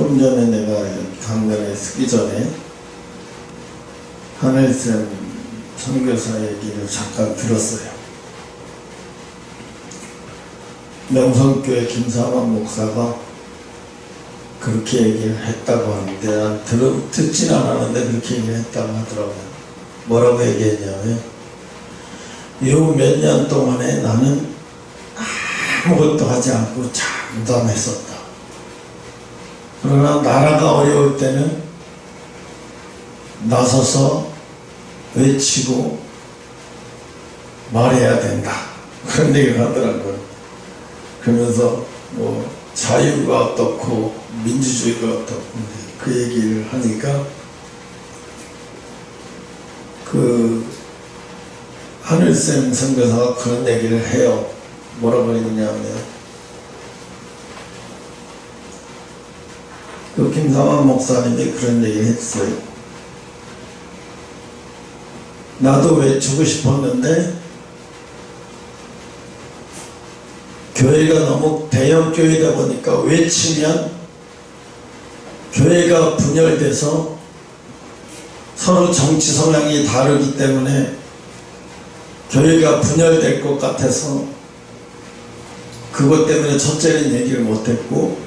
조금 전에 내가 강단에 서기 전에 하늘쌤 선교사 얘기를 잠깐 들었어요. 명성교회 김사만 목사가 그렇게 얘기를 했다고 하는데 난 듣진 않았는데 그렇게 얘기를 했다고 하더라고요. 뭐라고 얘기했냐면 요 몇 년 동안에 나는 아무것도 하지 않고 잠잠했었다. 그러나 나라가 어려울 때는 나서서 외치고 말해야 된다. 그런 얘기를 하더라고요. 그러면서 뭐 자유가 어떻고 민주주의가 어떻고 그 얘기를 하니까 그 하늘쌤 선교사가 그런 얘기를 해요. 뭐라고 했냐면 그 김사만 목사님이 그런 얘기를 했어요. 나도 외치고 싶었는데 교회가 너무 대형 교회다 보니까 외치면 교회가 분열돼서 서로 정치 성향이 다르기 때문에 교회가 분열될 것 같아서 그것 때문에 첫째는 얘기를 못했고,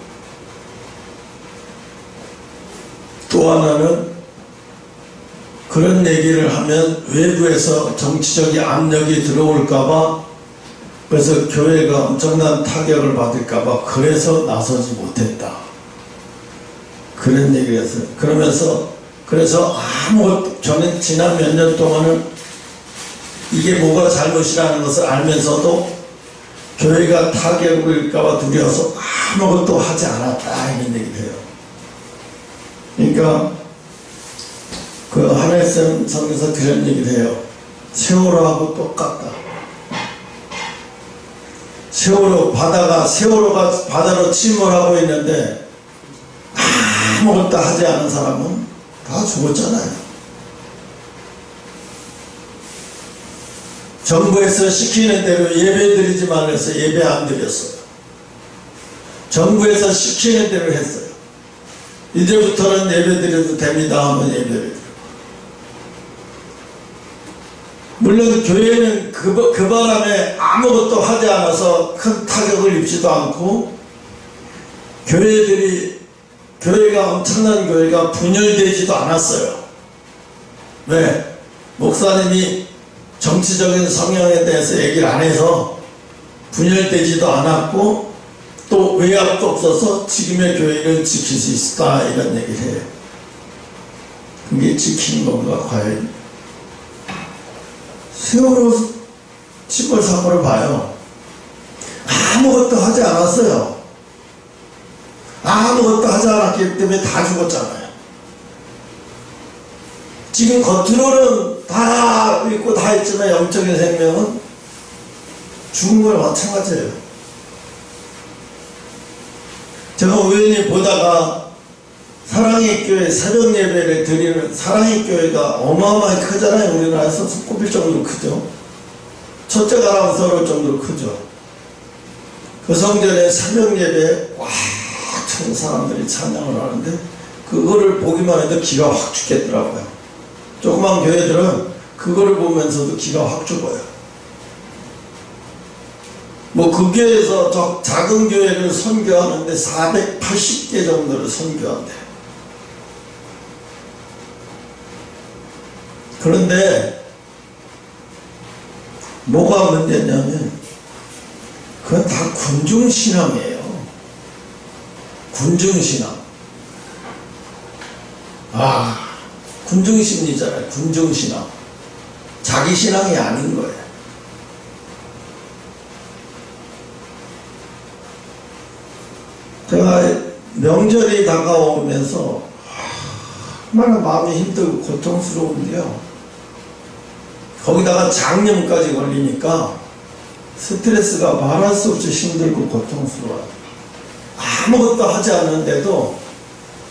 또 하나는 그런 얘기를 하면 외부에서 정치적인 압력이 들어올까봐, 그래서 교회가 엄청난 타격을 받을까봐 그래서 나서지 못했다. 그런 얘기를 했어요. 그래서 아무것도, 저는 지난 몇 년 동안은 이게 뭐가 잘못이라는 것을 알면서도 교회가 타격을 입을까봐 두려워서 아무것도 하지 않았다, 이런 얘기를 해요. 그러니까 그 하늘쌤 성경에서 그런 얘기를 해요. 세월호하고 똑같다. 세월호가 바다로 침몰하고 있는데 아무것도 하지 않은 사람은 다 죽었잖아요. 정부에서 시키는 대로 예배 드리지 말아서 예배 안 드렸어요. 정부에서 시키는 대로 했어요. 이제부터는 예배 드려도 됩니다 하면 예배를 드리고, 물론 교회는 그 바람에 아무것도 하지 않아서 큰 타격을 입지도 않고, 교회가 엄청난 교회가 분열되지도 않았어요. 왜? 목사님이 정치적인 성향에 대해서 얘기를 안 해서 분열되지도 않았고, 또 외압도 없어서 지금의 교회를 지킬 수 있다, 이런 얘기를 해요. 그게 지키는 건가 과연? 세월호 침몰 사고를 봐요. 아무것도 하지 않았어요. 아무것도 하지 않았기 때문에 다 죽었잖아요. 지금 겉으로는 다 있고 다 있지만 영적인 생명은 죽은 거랑 마찬가지예요. 제가 우연히 보다가 사랑의 교회 새벽 예배를 드리는 사랑의 교회가 어마어마하게 크잖아요. 우리나라에서 손꼽힐 정도로 크죠. 첫째 가라고 서울 정도로 크죠. 그 성전에 새벽 예배에 꽉 찬 사람들이 찬양을 하는데 그거를 보기만 해도 기가 확 죽겠더라고요. 조그만 교회들은 그거를 보면서도 기가 확 죽어요. 뭐 그 교회에서 저 작은 교회를 선교하는데 480개 정도를 선교한대. 그런데 뭐가 문제냐면 그건 다 군중신앙이에요. 군중신앙. 군중심리잖아요. 군중신앙. 자기 신앙이 아닌 거예요. 제가 명절이 다가오면서 얼마나 마음이 힘들고 고통스러운데요. 거기다가 장염까지 걸리니까 스트레스가 말할 수 없이 힘들고 고통스러워요. 아무것도 하지 않는데도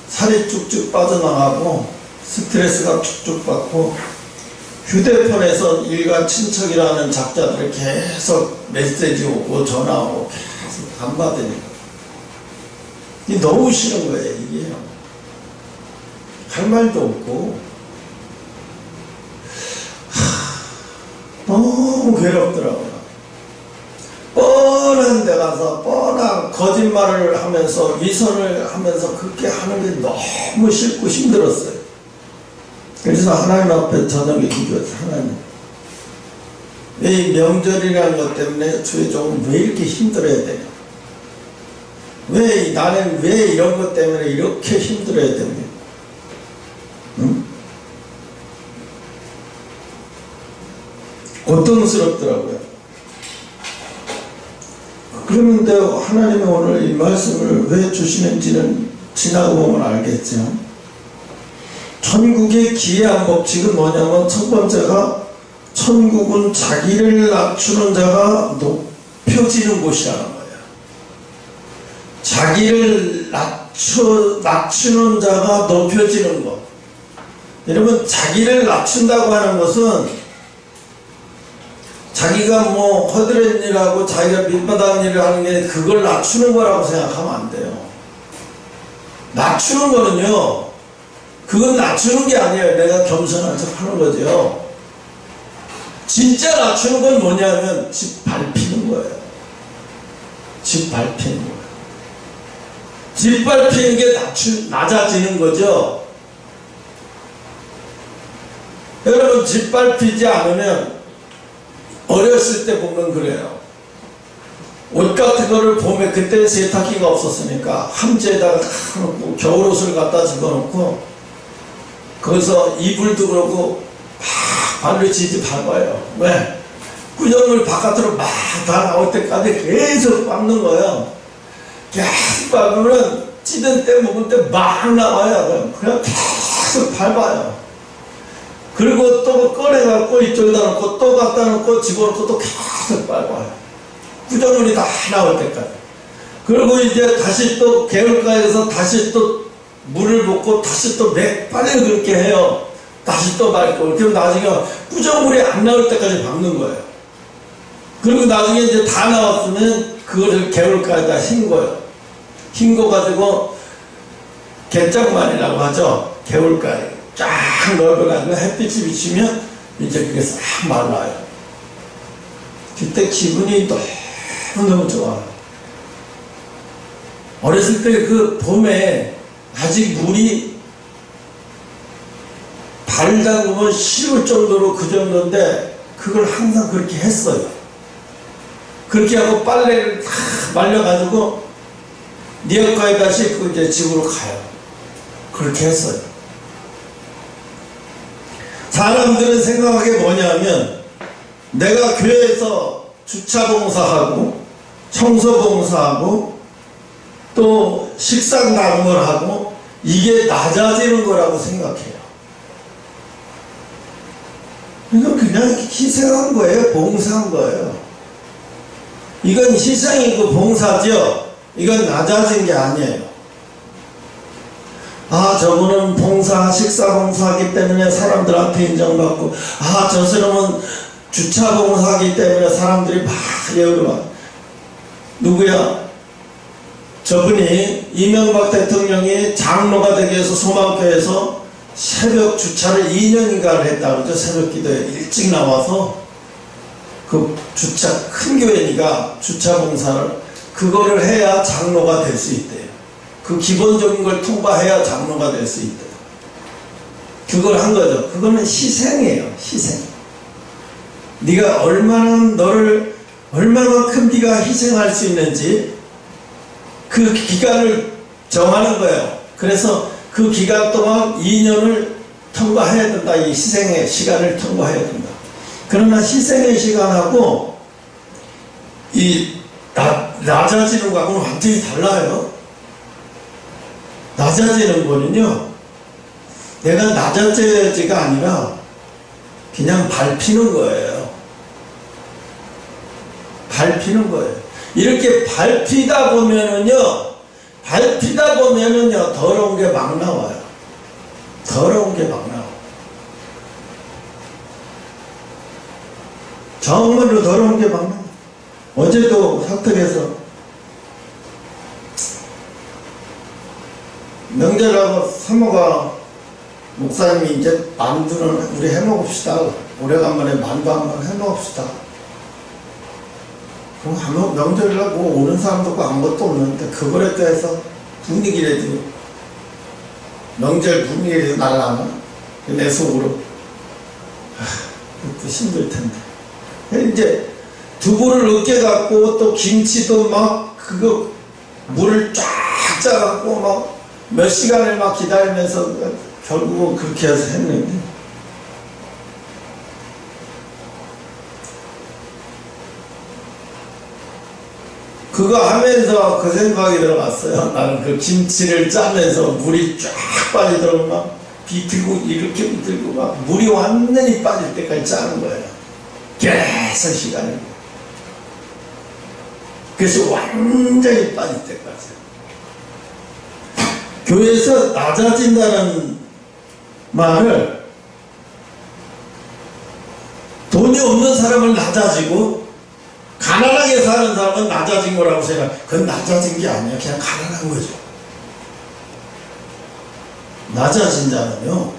살이 쭉쭉 빠져나가고 스트레스가 쭉쭉 받고, 휴대폰에서 일가 친척이라는 작자들이 계속 메시지 오고 전화 오고 계속 안 받으니까 이게 너무 싫은 거예요, 이게. 할 말도 없고. 너무 괴롭더라고요. 뻔한 데 가서 뻔한 거짓말을 하면서 위선을 하면서 그렇게 하는 게 너무 싫고 힘들었어요. 그래서 하나님 앞에 저녁에 기도했어요. 하나님, 이 명절이라는 것 때문에 주의 종은 왜 이렇게 힘들어야 되냐? 나는 왜 이런 것 때문에 이렇게 힘들어야 되냐? 응? 고통스럽더라고요. 그런데 하나님이 오늘 이 말씀을 왜 주시는지는 지나고 보면 알겠죠. 천국의 기이한 법칙은 뭐냐면, 첫 번째가 천국은 자기를 낮추는 자가 높여지는 곳이라는 거예요. 자기를 낮추는 자가 높여지는 것. 여러분, 자기를 낮춘다고 하는 것은 자기가 뭐 허드렛 일하고 자기가 밑바닥 일을 하는 게 그걸 낮추는 거라고 생각하면 안 돼요. 낮추는 거는요, 그건 낮추는 게 아니에요. 내가 겸손한 척 하는 거죠. 진짜 낮추는 건 뭐냐면 집 밟히는 거예요. 집 밟히는 거예요. 집 밟히는 게 낮아지는 거죠. 여러분, 집 밟히지 않으면 어렸을 때 보면 그래요. 옷 같은 거를 봄에, 그때 세탁기가 없었으니까 함재에다가 다 놓고 겨울옷을 갖다 집어넣고 거기서 이불도 그렇고 막 발로 지지 밟아요. 왜? 구정물 바깥으로 막 다 나올 때까지 계속 밟는 거예요. 계속 밟으면 찌든 때 먹을 때 막 나와요. 그냥 계속 밟아요. 그리고 또 꺼내갖고 이쪽에다 놓고 또 갖다 놓고 집어넣고 또 계속 밟아요. 구정물이 다 나올 때까지. 그리고 이제 다시 또 개울가에서 다시 또 물을 붓고 다시 또 맥반에 그렇게 해요. 다시 또 밟고. 그럼 나중에 구정물이 안 나올 때까지 밟는 거예요. 그리고 나중에 이제 다 나왔으면 그거를 개울가에다 헹궈요. 헹궈가지고 갯장만이라고 하죠. 개울가에 쫙 넓어가지고 햇빛이 비치면 이제 그게 싹 말라요. 그때 기분이 너무너무 좋아요. 어렸을 때 그 봄에 아직 물이 발 담그면 쉬울 정도로 그 정도인데 그걸 항상 그렇게 했어요. 그렇게 하고 빨래를 다 말려가지고 니역가에다 싣고 이제 집으로 가요. 그렇게 했어요. 사람들은 생각한 게 뭐냐면, 내가 교회에서 주차 봉사하고 청소 봉사하고 또 식상 나무를 이게 낮아지는 거라고 생각해요. 이건 그냥 희생한 거예요. 봉사한 거예요. 이건 희생이고 봉사죠. 이건 낮아진 게 아니에요. 아, 저분은 봉사, 식사 봉사하기 때문에 사람들한테 인정받고, 아, 저 사람은 주차 봉사하기 때문에 사람들이 막 예우를. 누구야? 저분이 이명박 대통령이 장로가 되기 위해서 소망교회에서 새벽 주차를 2년인가 했다 그러죠. 새벽 기도에 일찍 나와서 그 주차, 큰 교회니까 주차 봉사를 그거를 해야 장로가 될 수 있대요. 그 기본적인 걸 통과해야 장로가 될 수 있대요. 그걸 한 거죠. 그거는 희생이에요. 희생. 네가 얼마만큼 네가 희생할 수 있는지 그 기간을 정하는 거예요. 그래서 그 기간 동안 2년을 통과해야 된다. 이 희생의 시간을 통과해야 된다. 그러나 희생의 시간하고 이 낮아지는 거하고는 완전히 달라요. 낮아지는 거는요, 내가 낮아져야지가 아니라 그냥 밟히는 거예요. 밟히는 거예요. 이렇게 밟히다 보면은요, 더러운 게 막 나와요. 더러운 게 막 나와요. 정말로 더러운 게 막 나와요. 어제도 사택에서 명절하고 사모가 목사님이 이제 만두는 우리 해먹읍시다. 오래간만에 만두 한번 해먹읍시다. 그럼 한번 명절이라고 오는 사람도 없고 아무것도 없는데 그거에 대해서 분위기라도 명절 분위기라도 날라나 내 속으로 그것도 힘들 텐데 이제 두부를 으깨 갖고 또 김치도 막 그거 물을 쫙 짜갖고 막 몇 시간을 막 기다리면서 결국은 그렇게 해서 했는데 그거 하면서 그 생각이 들어갔어요. 나는 그 김치를 짜면서 물이 쫙 빠지도록 막 비틀고 이렇게 비틀고 막 물이 완전히 빠질 때까지 짜는 거예요. 계속 시간을. 그래서 완전히 빠질 때까지. 교회에서 낮아진다는 말을 돈이 없는 사람은 낮아지고 가난하게 사는 사람은 낮아진 거라고 생각해요. 그건 낮아진 게 아니야. 그냥 가난한 거죠. 낮아진 자는요,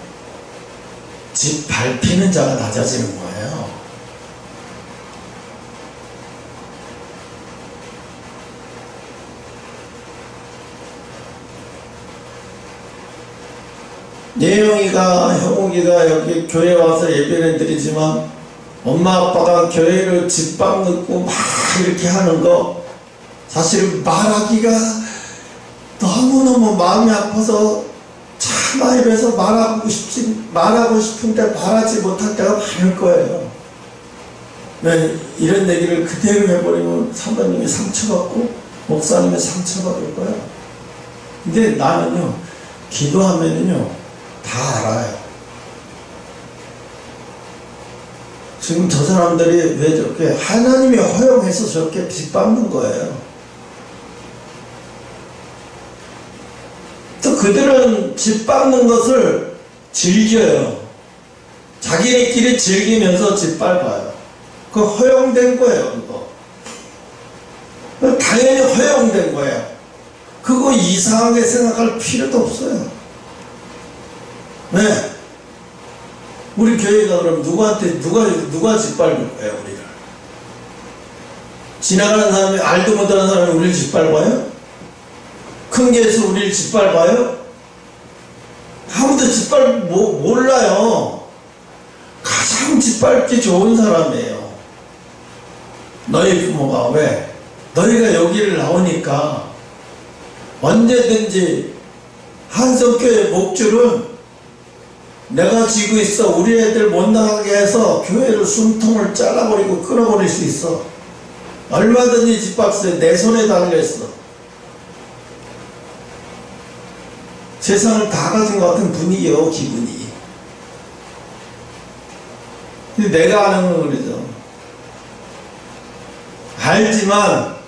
집 밟히는 자가 낮아지는 거예요. 예영이가, 형욱이가 여기 교회 와서 예배를 드리지만 엄마 아빠가 교회를 집밥 넣고 막 이렇게 하는 거 사실 말하기가 너무너무 마음이 아파서 차마 이래서 말하고 싶은데 말하지 못할 때가 많을 거예요. 네, 이런 얘기를 그대로 해버리면 사모님이 상처받고 목사님이 상처받을 거예요. 근데 나는요, 기도하면은요 다 알아요. 지금 저 사람들이 왜 저렇게 하나님이 허용해서 저렇게 빚받는 거예요. 또 그들은 빚받는 것을 즐겨요. 자기네끼리 즐기면서 빚밟아요. 그거 허용된 거예요. 그거 당연히 허용된 거예요. 그거 이상하게 생각할 필요도 없어요. 네. 우리 교회가 그럼 누구한테 누가 짓밟을 거예요, 우리를? 지나가는 사람이, 알도 못하는 사람이 우리를 짓밟아요? 큰 교회에서 우리를 짓밟아요? 아무도 몰라요. 가장 짓밟기 좋은 사람이에요. 너희 부모가. 왜? 너희가 여기를 나오니까 언제든지 한성교회 목줄은 내가 지고 있어. 우리 애들 못 나가게 해서 교회를 숨통을 잘라버리고 끊어버릴 수 있어. 얼마든지 집밥세 내 손에 달려있어. 세상을 다 가진 것 같은 분위기요, 기분이. 근데 내가 아는 건 그러죠. 알지만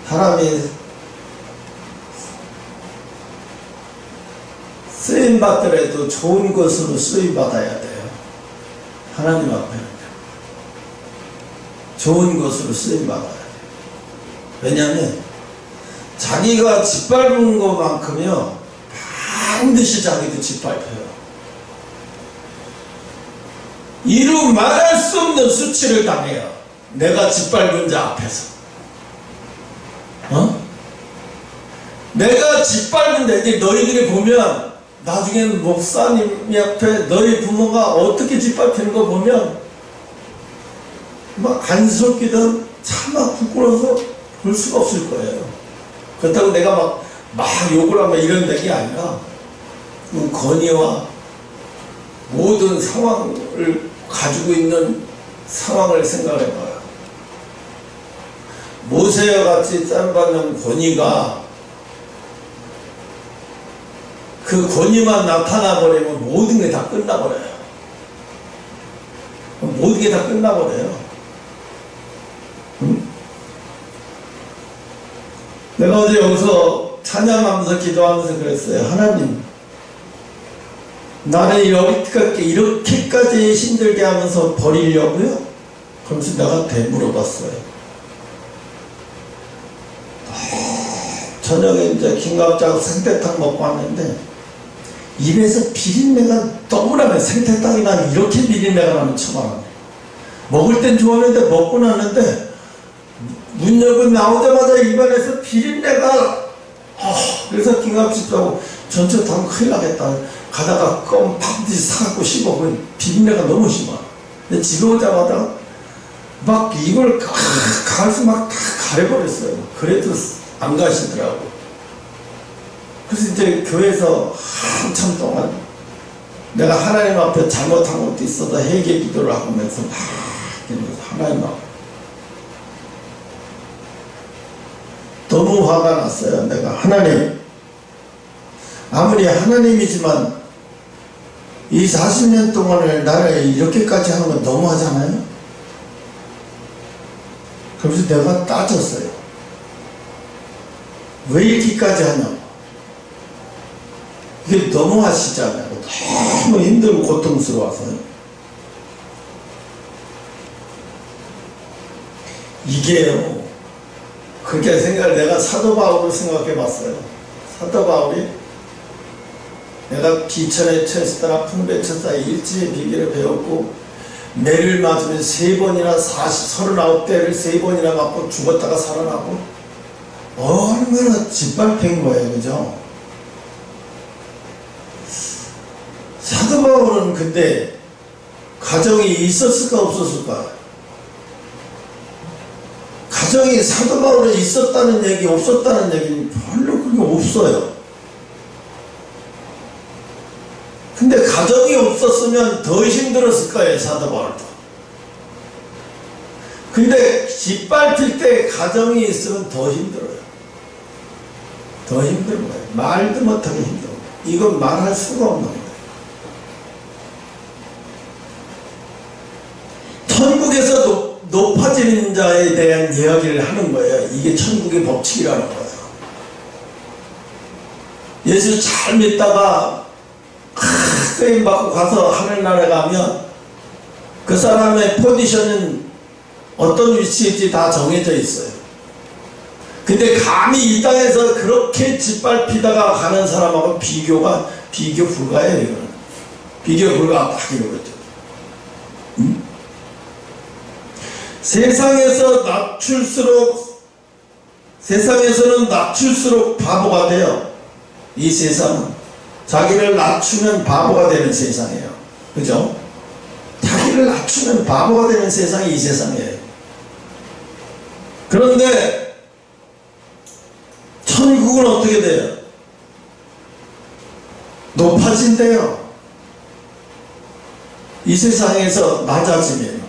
사람이 쓰임받더라도 좋은 것으로 쓰임받아야 돼요. 하나님 앞에는 좋은 것으로 쓰임받아야 돼요. 왜냐하면 자기가 짓밟은 것만큼요 반드시 자기도 짓밟혀요. 이루 말할 수 없는 수치를 당해요. 내가 짓밟은 자 앞에서. 내가 짓밟은데 이제 너희들이 보면 나중에는 목사님 앞에 너희 부모가 어떻게 짓밟히는 거 보면 막 안쓰럽기도 차마 부끄러워서 볼 수가 없을 거예요. 그렇다고 내가 막 욕을 하면 이런 게 아니라 그 건의와 모든 상황을 가지고 있는 상황을 생각해봐요. 모세와 같이 짠받는 권위가 그 권위만 나타나버리면 모든 게 다 끝나버려요. 모든 게 다 끝나버려요. 응? 내가 어제 여기서 찬양하면서 기도하면서 그랬어요. 하나님, 나를 이렇게까지 힘들게 하면서 버리려고요? 그러면서 내가 되물어봤어요. 저녁에 이제 김갑자하고 생태탕 먹고 왔는데 입에서 비린내가 너무나면 생태탕이 나면 이렇게 비린내가 나면 처음 알았네. 먹을 땐 좋아하는데 먹고 났는데 문 열고 나오자마자 입안에서 비린내가 그래서 김갑집하고 전체 다 큰일 나겠다. 가다가 껌 반드시 사갖고 씹어. 비린내가 너무 심하. 근데 집에 오자마자 막 이걸 가서 막 다 가려버렸어요. 그래도 안 가시더라고. 그래서 이제 교회에서 한참 동안 내가 하나님 앞에 잘못한 것도 있어도 회개 기도를 하면서 막 하나님 앞에 너무 화가 났어요. 내가 하나님, 아무리 하나님이지만 이 40년 동안을 나를 이렇게까지 하는 건 너무하잖아요. 그래서 내가 따졌어요. 왜 이렇게까지 하냐고. 이게 너무하시잖아요. 너무 힘들고 고통스러워서요. 이게요. 그렇게 내가 사도 바울을 생각해 봤어요. 사도 바울이 내가 비천에 처했을 때나 풍배천사의 일지의 비결을 배웠고 매를 맞으면 3번이나 39대를 3번이나 맞고 죽었다가 살아나고 얼마나 짓밟힌 거예요. 그죠? 사도 바울은 근데 가정이 있었을까 없었을까? 가정이 사도 바울에 있었다는 얘기 없었다는 얘기는 별로 그게 없어요. 근데 가정이 없었으면 더 힘들었을 거예요. 사도 바울도. 근데 짓밟힐 때 가정이 있으면 더 힘들어요. 더 힘든 거예요. 말도 못하게 힘들어요. 이건 말할 수가 없는 거예요. 천국에서 높아지는 자에 대한 이야기를 하는 거예요. 이게 천국의 법칙이라는 거예요. 예수 잘 믿다가 쓰임 받고 가서 하늘나라에 가면 그 사람의 포지션은 어떤 위치인지 다 정해져 있어요. 근데 감히 이 땅에서 그렇게 짓밟히다가 가는 사람하고 비교 불가해요. 이거는. 비교 불가 딱 이러거든요. 세상에서는 낮출수록 바보가 돼요. 이 세상은 자기를 낮추면 바보가 되는 세상이에요. 그죠? 자기를 낮추면 바보가 되는 세상이 이 세상이에요. 그런데 천국은 어떻게 돼요? 높아진대요. 이 세상에서 낮아지면,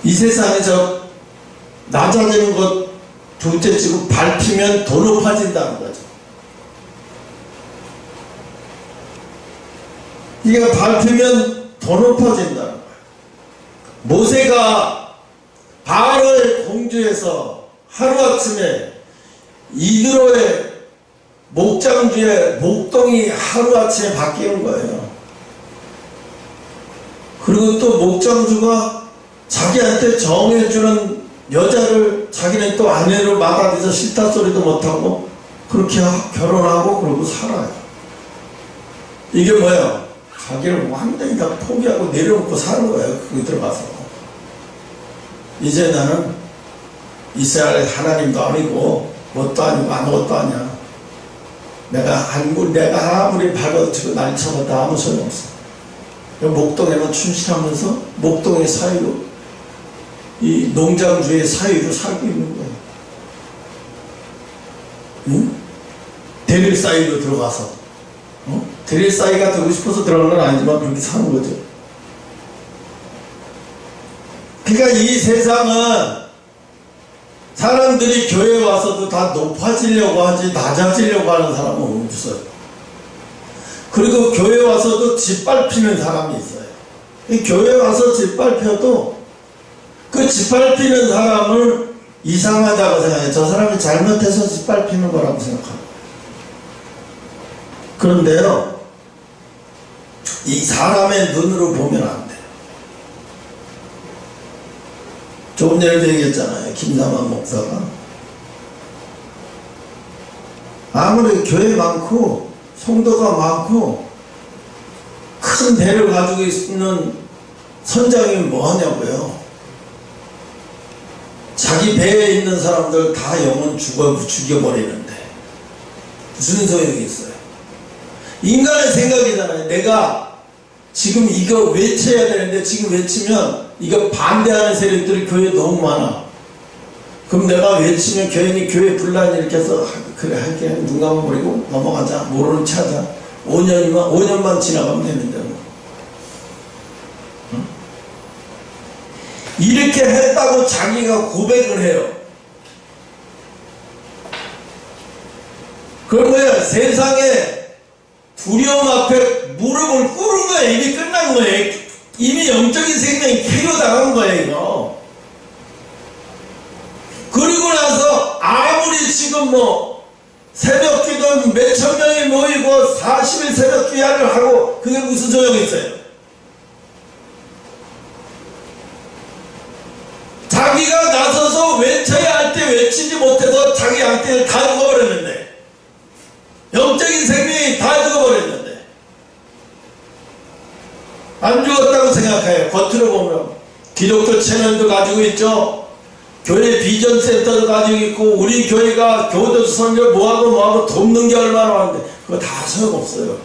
이 세상에서 낮아지는 것 둘째치고 밟히면 더 높아진다는 거죠. 이게 밟히면 더 높아진다는 거예요. 모세가 바로의 공주에서 하루아침에 이드로의 목장주의 목동이 하루아침에 바뀌는 거예요. 그리고 또 목장주가 자기한테 정해주는 여자를 자기는 또 아내로 막아들여서 싫다 소리도 못하고 그렇게 결혼하고 그러고 살아요. 이게 뭐예요? 자기를 완전히 다 포기하고 내려놓고 사는 거예요. 거기 들어가서. 이제 나는 이스라엘 하나님도 아니고 뭣도 아니고 아무것도 아니야. 내가 아무리 발버둥치고 날 쳐봐도 아무 소용없어. 목동에만 충실하면서 목동의 사이로 이 농장주의 사이로 살고 있는 거예요. 응? 대릴 사이로 들어가서 대릴 사이가 되고 싶어서 들어가는 건 아니지만 그렇게 사는 거죠. 그러니까 이 세상은 사람들이 교회에 와서도 다 높아지려고 하지 낮아지려고 하는 사람은 없어요. 그리고 교회에 와서도 짓밟히는 사람이 있어요. 교회에 와서 짓밟혀도 그 짓밟히는 사람을 이상하다고 생각해요. 저 사람이 잘못해서 짓밟히는 거라고 생각합니다. 그런데요, 이 사람의 눈으로 보면 안 돼요. 조금 전에도 얘기했잖아요. 김남환 목사가 아무리 교회 많고 성도가 많고 큰 배를 가지고 있는 선장이 뭐 하냐고요. 자기 배에 있는 사람들 다 영혼 죽여버리는데 무슨 소용이 있어요. 인간의 생각이잖아요. 내가 지금 이거 외쳐야 되는데 지금 외치면 이거 반대하는 세력들이 교회에 너무 많아. 그럼 내가 외치면 교인이 교회 분란이 이렇게 해서 그래 할게 눈 감아버리고 넘어가자. 모르는 체 하자. 5년만 지나가면 되는데 뭐. 응? 이렇게 했다고 자기가 고백을 해요. 그럼 뭐야? 세상에 두려움 앞에 무릎을 꿇은 거예요. 이미 끝난 거예요. 이미 영적인 생명이 KO 당한 거예요, 이거. 그리고 나서 아무리 지금 뭐 새벽 기도 몇천 명이 모이고 40일 새벽 기도를 하고 그게 무슨 소용이 있어요? 자기가 나서서 외쳐야 할 때 외치지 못해서 자기 양떼를 다 죽어버렸는데, 영적인 생명이 다 죽어버렸는데 안 죽었다고 생각해요. 겉으로 보면 기독교 채널도 가지고 있죠. 교회 비전센터도 가지고 있고, 우리 교회가 교도소 선교 뭐하고 돕는 게 얼마나 많은데 그거 다 소용없어요.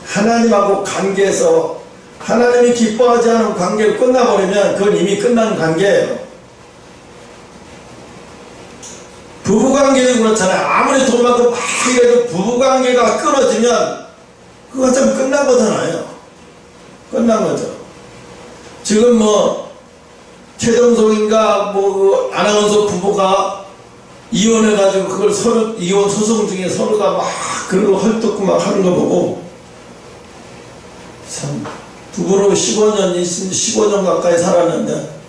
하나님하고 관계에서 하나님이 기뻐하지 않은 관계를 끝나버리면 그건 이미 끝난 관계예요. 부부관계도 그렇잖아요. 아무리 돈 받고 막 이래도 부부관계가 끊어지면 그거 좀 끝난 거잖아요. 끝난 거죠. 지금 뭐 최동석인가 뭐 아나운서 부부가 이혼해가지고 그걸 서로 이혼 소송 중에 서로가 막 그런 거 헐뜯고 막 하는 거 보고 참 부부로 15년 가까이 살았는데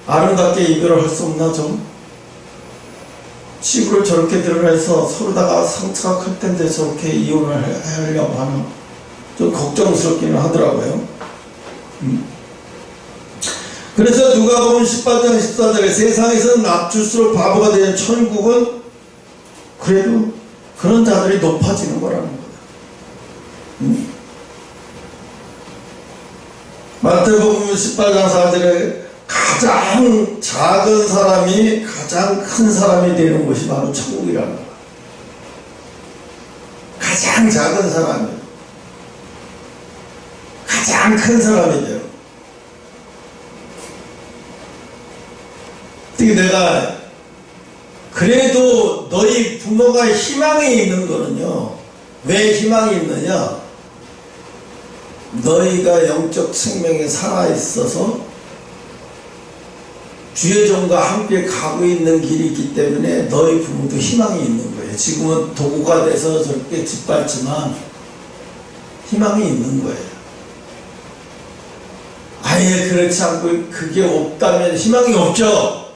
아름답게 이별을 할 수 없나 좀. 시부를 저렇게 드러내서 서로다가 상처가 클 텐데 저렇게 이혼을 하려고 하나 좀 걱정스럽기는 하더라고요. 그래서 누가복음 18장 14절에 세상에서 낮출수록 바보가 되는 천국은 그래도 그런 자들이 높아지는 거라는 거예요. 마태복음 18장 4절에 가장 작은 사람이 가장 큰 사람이 되는 곳이 바로 천국이라는 거예요. 가장 작은 사람이 가장 큰 사람이 돼요. 특히 내가 그래도 너희 부모가 희망이 있는 거는요. 왜 희망이 있느냐? 너희가 영적 생명에 살아있어서 주의 종과 함께 가고 있는 길이 있기 때문에 너희 부모도 희망이 있는 거예요. 지금은 도구가 돼서 저렇게 짓밟지만 희망이 있는 거예요. 아예 그렇지 않고 그게 없다면 희망이 없죠.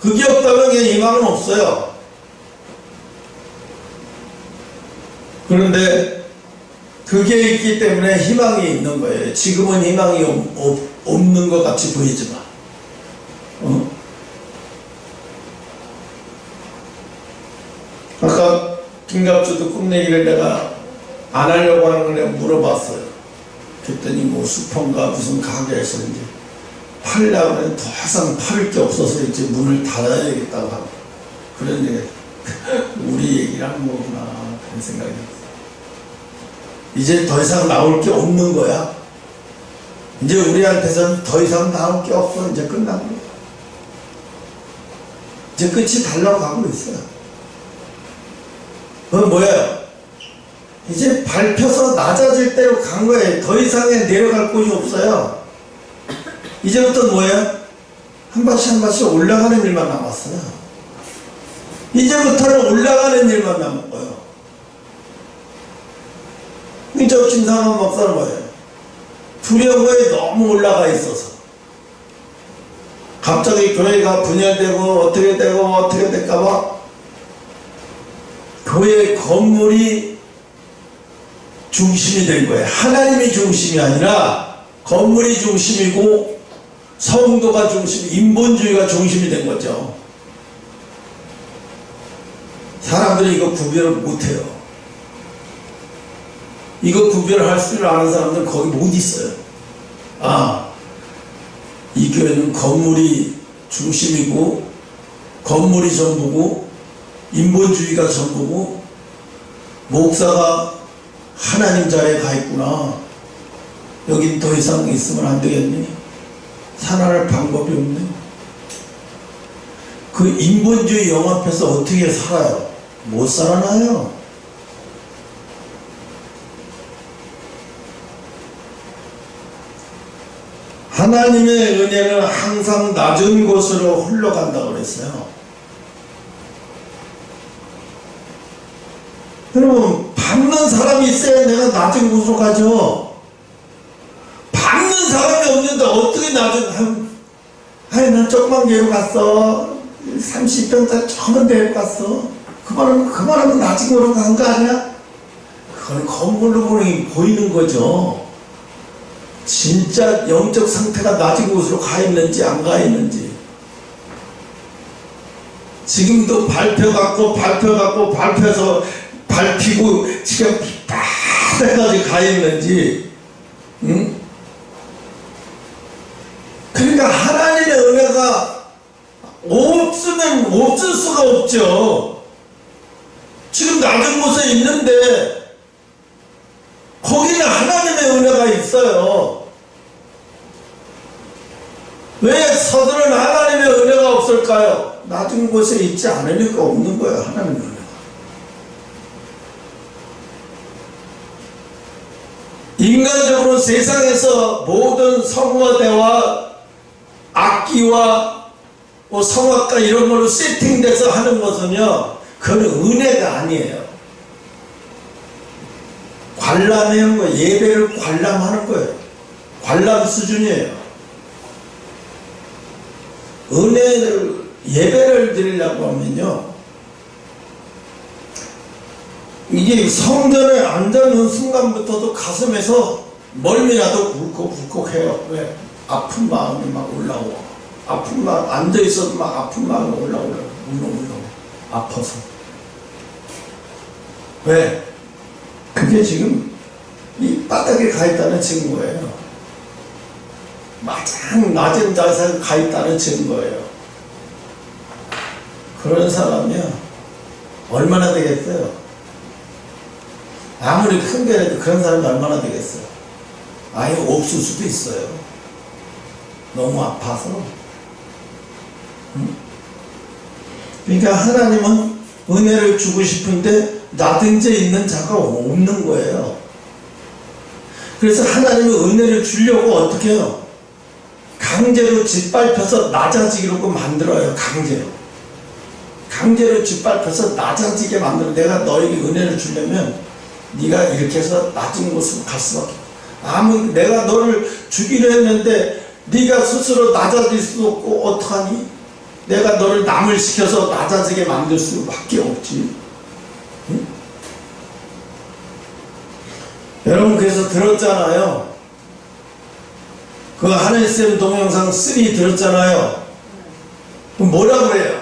그게 없다면 희망은 없어요. 그런데 그게 있기 때문에 희망이 있는 거예요. 지금은 희망이 없는 것 같이 보이지만 아까 김갑주도 꿈내기를 내가 안 하려고 하는 걸 내가 물어봤어요. 그랬더니 뭐 슈퍼인가 무슨 가게에서 이제 팔려고 하면 더 이상 팔을 게 없어서 이제 문을 닫아야겠다고 하고, 그런데 우리 얘기랑 뭐구나 그런 생각이 들었어요. 이제 더 이상 나올 게 없는 거야. 이제 우리한테서는 더 이상 나올 게 없어. 이제 끝난 거야. 이제 끝이 달라고 가고 있어요. 그건 뭐예요? 이제 밟혀서 낮아질 대로 간 거예요. 더 이상에 내려갈 곳이 없어요. 이제부터 뭐예요? 한 발씩 한 발씩 올라가는 일만 남았어요. 이제부터는 올라가는 일만 남은 거예요. 저 김상원 목사는 뭐예요? 두려움에 너무 올라가 있어서 갑자기 교회가 분열되고 어떻게 되고 어떻게 될까봐 교회 건물이 중심이 된 거예요. 하나님이 중심이 아니라 건물이 중심이고 성도가 중심, 인본주의가 중심이 된 거죠. 사람들이 이거 구별을 못해요. 이거 구별할 줄 아는 사람들은 거기 못 있어요. 아, 이 교회는 건물이 중심이고 건물이 전부고 인본주의가 전부고 목사가 하나님 자리에 가 있구나. 여긴 더 이상 있으면 안 되겠니? 살아날 방법이 없네. 그 인본주의 영합해서 어떻게 살아요? 못 살아나요. 하나님의 은혜는 항상 낮은 곳으로 흘러간다고 그랬어요. 여러분, 받는 사람이 있어야 내가 낮은 곳으로 가죠. 받는 사람이 없는데 어떻게 난 조그만 교회로 갔어. 30평짜리 조그만 데로 갔어. 그만하면 낮은 곳으로 간 거 아니야? 그건 건물로 보이는 거죠. 진짜 영적 상태가 낮은 곳으로 가 있는지 안 가 있는지. 지금도 발표해서 밟히고 지금 바닥까지 가 있는지. 응? 그러니까 하나님의 은혜가 없으면 없을 수가 없죠. 지금 낮은 곳에 있는데 거기는 하나님의 은혜가 있어요. 왜 서들은 하나님의 은혜가 없을까요? 낮은 곳에 있지 않으니까 없는 거예요. 하나님의 은혜가. 인간적으로 세상에서 모든 성화대와 악기와 성악가 이런 걸로 세팅돼서 하는 것은요, 그건 은혜가 아니에요. 관람하는 거예요. 예배를 관람하는 거예요. 관람 수준이에요. 예배를 드리려고 하면요, 이게 성전에 앉아있는 순간부터도 가슴에서 멀미라도 울컥울컥해요. 왜? 아픈 마음이 막 올라오고, 아픈 마음, 앉아있어도 막 아픈 마음이 올라오고, 울렁울렁 아파서. 왜? 그게 지금 이 바닥에 가 있다는 증거예요. 가장 낮은 자세에 가 있다는 증거예요. 그런 사람이요, 얼마나 되겠어요? 아무리 큰 교회라도 그런 사람이 얼마나 되겠어요? 아예 없을 수도 있어요. 너무 아파서. 응? 그러니까 하나님은 은혜를 주고 싶은데 낮은 데 있는 자가 없는 거예요. 그래서 하나님은 은혜를 주려고 어떻게 해요? 강제로 짓밟혀서 낮아지려고 만들어요. 강제로 짓밟혀서 낮아지게 만들어. 내가 너에게 은혜를 주려면 네가 이렇게 해서 낮은 곳으로 갈 수밖에. 내가 너를 주기로 했는데 네가 스스로 낮아질 수도 없고 어떡하니? 내가 너를 남을 시켜서 낮아지게 만들 수밖에 없지. 응? 여러분, 그래서 들었잖아요. 그 하늘쌤 동영상 3 들었잖아요. 뭐라 그래요?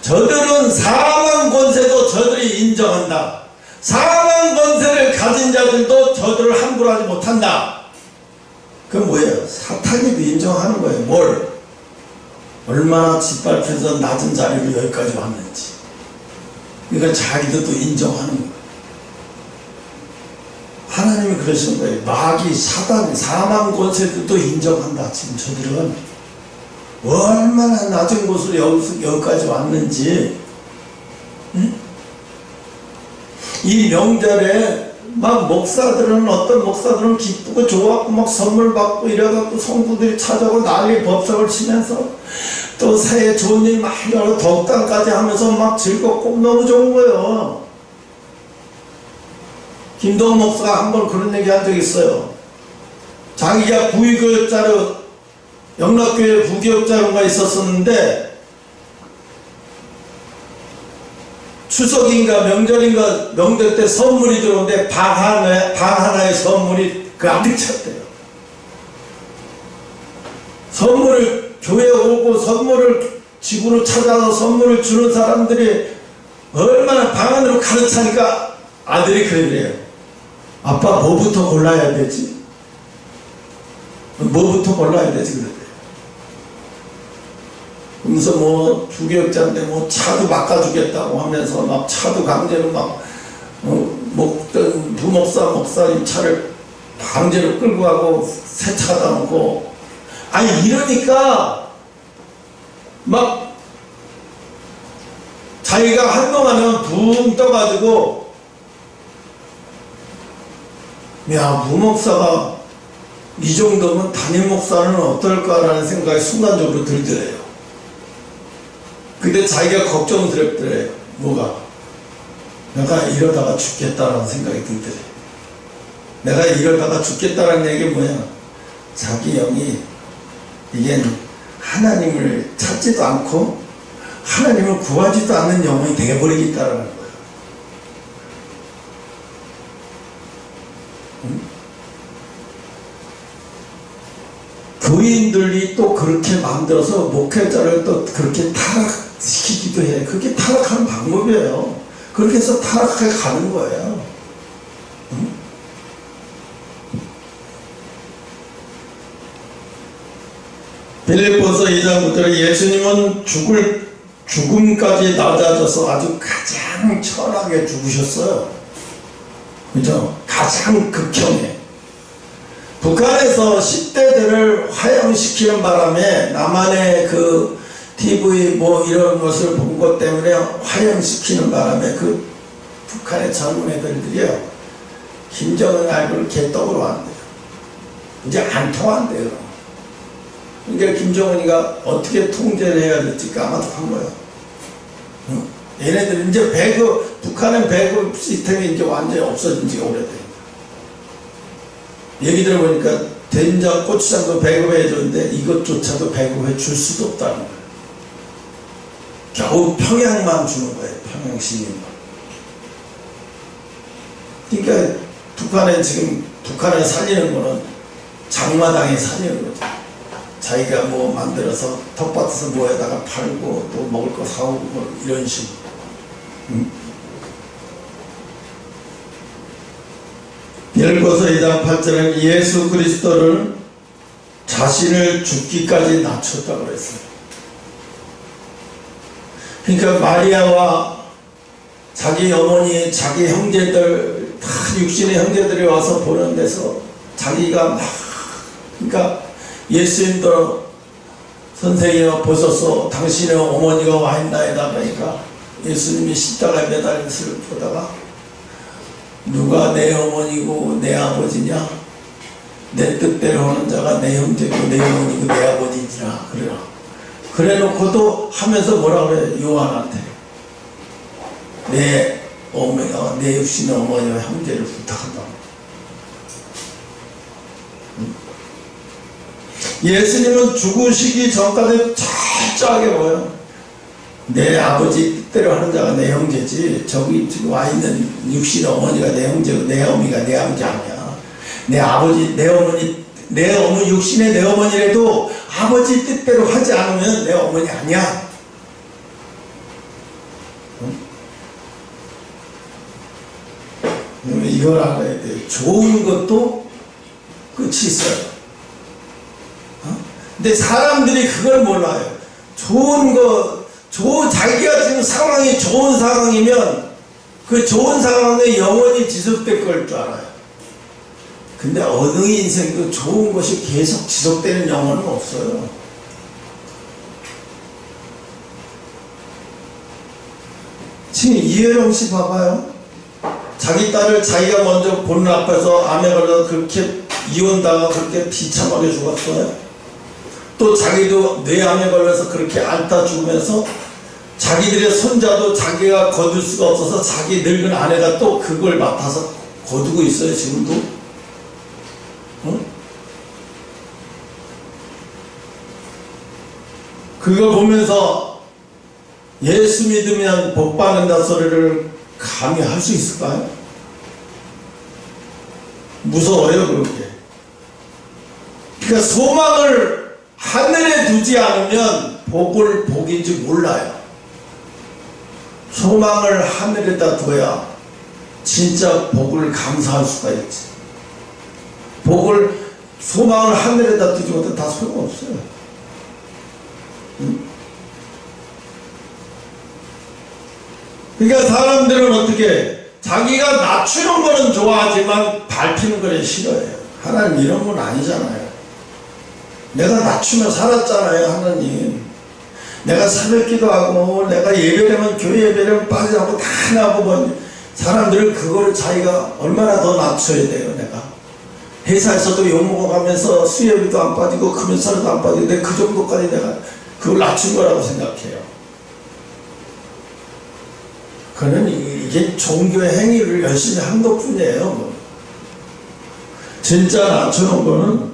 저들은 사망 권세도 저들이 인정한다. 사망 권세를 가진 자들도 저들을 함부로 하지 못한다. 그건 뭐예요? 사탄이도 인정하는 거예요. 뭘? 얼마나 짓밟혀서 낮은 자리로 여기까지 왔는지. 그러니까 자기들도 인정하는 거예요. 하나님이 그러시는 거예요. 마귀, 사단, 사망 권세들도 인정한다. 지금 저들은 얼마나 낮은 곳으로 여기까지 왔는지. 응? 이 명절에 막 어떤 목사들은 기쁘고 좋았고 막 선물 받고 이래갖고 성도들이 찾아오고 난리 법석을 치면서 또 새해 좋은 일 많이 하고 덕담까지 하면서 막 즐겁고 너무 좋은 거예요. 김동훈 목사가 한번 그런 얘기 한 적이 있어요. 자기가 부교육자로 영락교회 부교육자로가 있었었는데 추석인가 명절 때 선물이 들어오는데 방 하나에 선물이 가득 찼대요. 선물을 교회에 오고 선물을 집으로 찾아서 선물을 주는 사람들이 얼마나 방 안으로 가득 차니까 아들이 그래요. 아빠 뭐부터 골라야 되지? 뭐부터 골라야 되지? 그랬대요. 그러면서 뭐 주교역자인데 뭐 차도 바꿔주겠다고 하면서 막 차도 강제로 막 먹던 부목사님 차를 강제로 끌고 가고 새 차다 놓고, 아니 이러니까 막 자기가 한동안은 붕 떠가지고, 야, 부목사가 이 정도면 담임 목사는 어떨까라는 생각이 순간적으로 들더래요. 근데 자기가 걱정스럽더래요. 뭐가? 내가 이러다가 죽겠다라는 생각이 들더래요. 내가 이러다가 죽겠다라는 얘기가 뭐야? 자기 영이 이게 하나님을 찾지도 않고 하나님을 구하지도 않는 영혼이 되어버리겠다라는 거예요. 교인들이 또 그렇게 만들어서 목회자를 또 그렇게 타락시키기도 해. 그게 타락하는 방법이에요. 그렇게 해서 타락하게 가는 거예요. 빌립보서 2장부터 예수님은 죽음까지 낮아져서 아주 가장 천하게 죽으셨어요. 그죠? 가장 극형에. 북한에서 10대들을 화형시키는 바람에 남한의 그 TV 뭐 이런 것을 본 것 때문에 화형시키는 바람에 그 북한의 젊은 애들이요, 김정은 알고를 개떡으로 한대요. 이제 안 통한대요. 그러니까 김정은이가 어떻게 통제를 해야 될지 까마득한 거예요. 얘네들은 이제 배급, 북한은 배급 시스템이 이제 완전히 없어진 지가 오래돼요. 얘기 들어보니까 된장, 고추장도 배급해 줬는데 이것조차도 배급해 줄 수도 없다는 거예요. 겨우 평양만 주는 거예요. 평양 시민만. 그러니까 북한을 살리는 거는 장마당에 살리는 거죠. 자기가 뭐 만들어서 텃밭에서 뭐에다가 팔고 또 먹을 거 사오고 뭐 이런 식으로. 빌립보서 2장 8절은 예수 그리스도를 자신을 죽기까지 낮췄다고 그랬어요. 그러니까 마리아와 자기 어머니, 자기 형제들, 다 육신의 형제들이 와서 보는 데서 자기가 막, 그러니까 예수님도 선생님아 보소서 당신의 어머니가 와 있나이다 보니까 예수님이 십자가에 매달린 것을 보다가 누가 내 어머니고 내 아버지냐? 내 뜻대로 하는 자가 내 형제고 내 어머니고 내 아버지니라 그래라. 그래 놓고도 하면서 뭐라 그래? 요한한테 내 어머니와 내 육신의 어머니와 형제를 부탁한다. 예수님은 죽으시기 전까지 철저하게 뭐예요? 내 아버지 뜻대로 하는 자가 내 형제지, 저기 지금 와 있는 육신의 어머니가 내 형제고 내 어머니가 내 아버지 아니야. 내 아버지, 내 어머니 육신의 내 어머니라도 아버지 뜻대로 하지 않으면 내 어머니 아니야. 이걸 알아야 돼. 좋은 것도 끝이 있어요. 근데 사람들이 그걸 몰라요. 좋은 거, 자기가 지금 상황이 좋은 상황이면 그 좋은 상황에 영원히 지속될 걸 줄 알아요. 근데 어느 인생도 좋은 것이 계속 지속되는 영혼은 없어요. 지금 이혜령 씨 봐봐요. 자기 딸을 자기가 먼저 보는 앞에서 암에 걸려서 그렇게 이혼당하고 그렇게 비참하게 죽었어요. 또 자기도 뇌암에 걸려서 그렇게 앓다 죽으면서 자기들의 손자도 자기가 거둘 수가 없어서 자기 늙은 아내가 또 그걸 맡아서 거두고 있어요. 지금도. 응? 그걸 보면서 예수 믿으면 복 받는다 소리를 감히 할 수 있을까요? 무서워요. 그렇게. 그러니까 소망을 하늘에 두지 않으면 복을 복인지 몰라요. 소망을 하늘에다 둬야 진짜 복을 감사할 수가 있지. 소망을 하늘에다 두지 못해 다 소용없어요. 그러니까 사람들은 어떻게 자기가 낮추는 거는 좋아하지만 밟히는 거는 싫어해요. 하나님 이런 건 아니잖아요. 내가 낮추며 살았잖아요. 하나님 내가 새벽기도 하고 내가 예배되면 교회 예배되면 빠지고 다 나고 사람들은 그거를 자기가 얼마나 더 낮춰야 돼요. 내가 회사에서도 욕먹어가면서 수협비도 안 빠지고 금연사료도 안 빠지는데 그 정도까지 내가 그걸 낮춘 거라고 생각해요. 그는 이게 종교의 행위를 열심히 한 것 뿐이에요. 진짜 낮추는 거는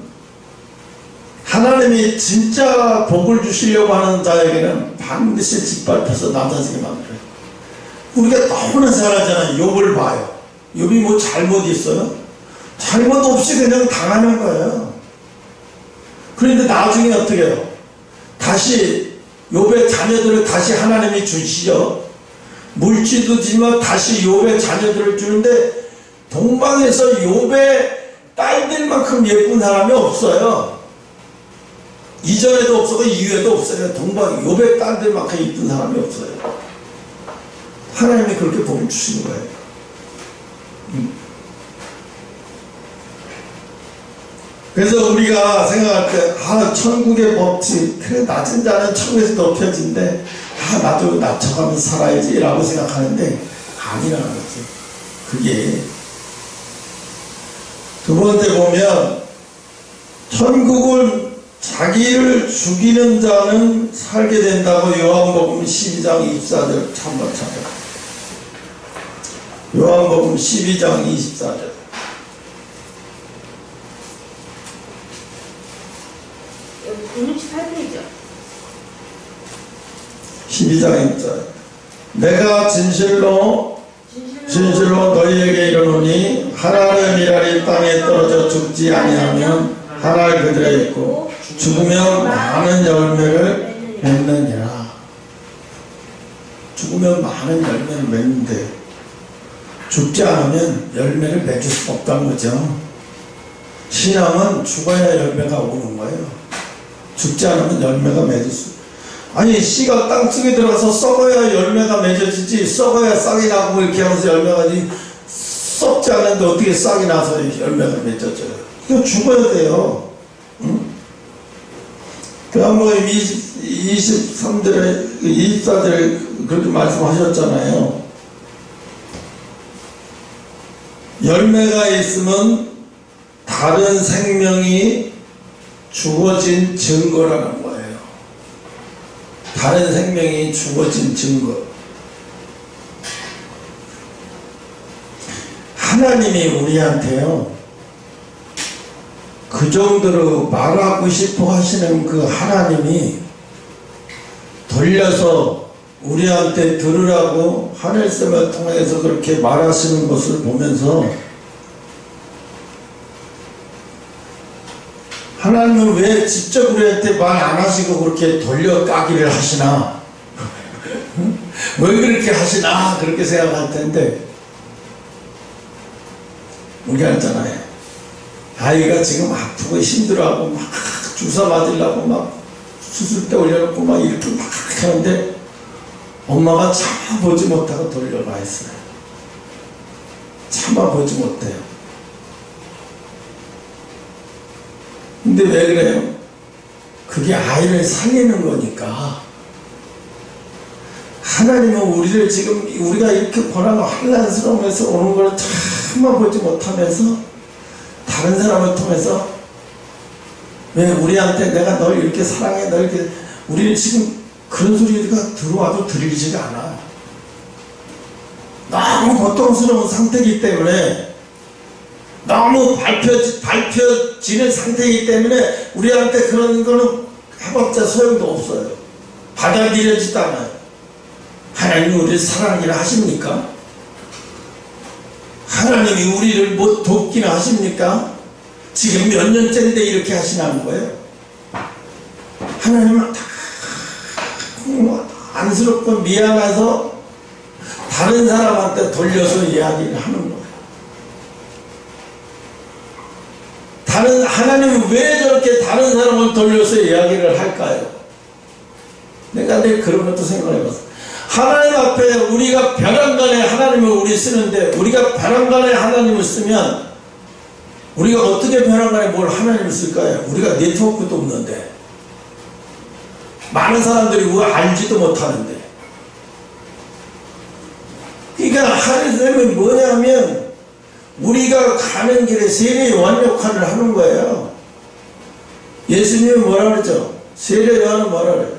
하나님이 진짜 복을 주시려고 하는 자에게는 반드시 짓밟혀서 낮아지게 만들어요. 우리가 너무나 잘 알잖아요. 욥을 봐요. 욥이 뭐 잘못 있어요? 잘못 없이 그냥 당하는 거예요. 그런데 나중에 어떻게 해요? 다시 욥의 자녀들을 다시 하나님이 주시죠. 물질도 주지만 다시 욥의 자녀들을 주는데 동방에서 욥의 딸들만큼 예쁜 사람이 없어요. 이전에도 없었고 이후에도 없어요. 동방 욥의 딸들만큼 예쁜 사람이 없어요. 하나님이 그렇게 복을 주시는 거예요. 그래서 우리가 생각할 때 천국의 법칙 그래 낮은 자는 천국에서 높여진대 나도 낮춰가면서 살아야지 라고 생각하는데 아니라는 거지. 그게 두 번째 보면 천국을 자기를 죽이는 자는 살게 된다고 요한복음 12장 24절 한번 찾아요. 요한복음 12장 24절 168페이지요. 12장 1절 내가 진실로 너희에게 이르노니 하나는 이라리 땅에 떨어져 죽지 아니하면 하나를 그들에 있고 죽으면 많은 열매를 맺느니라. 죽으면 많은 열매를 맺는데 죽지 않으면 열매를 맺을 수 없다는 거죠. 신앙은 죽어야 열매가 오는 거예요. 죽지 않으면 열매가 맺을 수. 아니 씨가 땅속에 들어가서 썩어야 열매가 맺어지지 썩어야 싹이 나고 이렇게 하면서 열매가 썩지 않는데 어떻게 싹이 나서 열매가 맺어져요. 이거 죽어야 돼요. 응? 요한복음 23절에 24절에 그렇게 말씀하셨잖아요. 열매가 있으면 다른 생명이 주어진 증거라는 거예요. 다른 생명이 주어진 증거. 하나님이 우리한테요 그 정도로 말하고 싶어 하시는 그 하나님이 돌려서 우리한테 들으라고 하늘샘을 통해서 그렇게 말하시는 것을 보면서 하나님은 왜 직접 우리한테 말 안 하시고 그렇게 돌려 까기를 하시나? 왜 그렇게 하시나? 그렇게 생각할 텐데 우리가 있잖아요. 아이가 지금 아프고 힘들어하고 막 주사 맞으려고 막 수술대 올려놓고 막 이렇게 막 하는데 엄마가 참아보지 못하고 돌려가 있어요. 참아보지 못해요. 근데 왜 그래요? 그게 아이를 살리는 거니까. 하나님은 우리를 지금 우리가 이렇게 고난과 환난스러우면서 오는 걸 참아보지 못하면서 다른 사람을 통해서 왜 우리한테 내가 널 이렇게 사랑해 널 이렇게 우리는 지금 그런 소리가 들어와도 들리지가 않아. 너무 고통스러운 상태이기 때문에 너무 밟혀지는 상태이기 때문에 우리한테 그런 거는 해봤자 소용도 없어요. 받아들여지도 않아요. 하나님이 우리를 사랑이라 하십니까? 하나님이 우리를 못 돕기나 하십니까? 지금 몇 년째인데 이렇게 하시나는 거예요? 하나님은 다 좀 안쓰럽고 미안해서 다른 사람한테 돌려서 이야기를 하는 거예요. 하나님은 왜 저렇게 다른 사람을 돌려서 이야기를 할까요? 내가 늘 그런 것도 생각해봤어. 하나님 앞에 우리가 벼랑간에 하나님을 우리 쓰는데, 우리가 벼랑간에 하나님을 쓰면 우리가 어떻게 벼랑간에 뭘 하나님을 쓸까요? 우리가 네트워크도 없는데, 많은 사람들이 우리 알지도 못하는데. 그러니까 하나님은 뭐냐면 우리가 가는 길에 세례 요한 역할을 하는 거예요. 예수님이 뭐라 그랬죠? 세례 요한은 뭐라 그래요?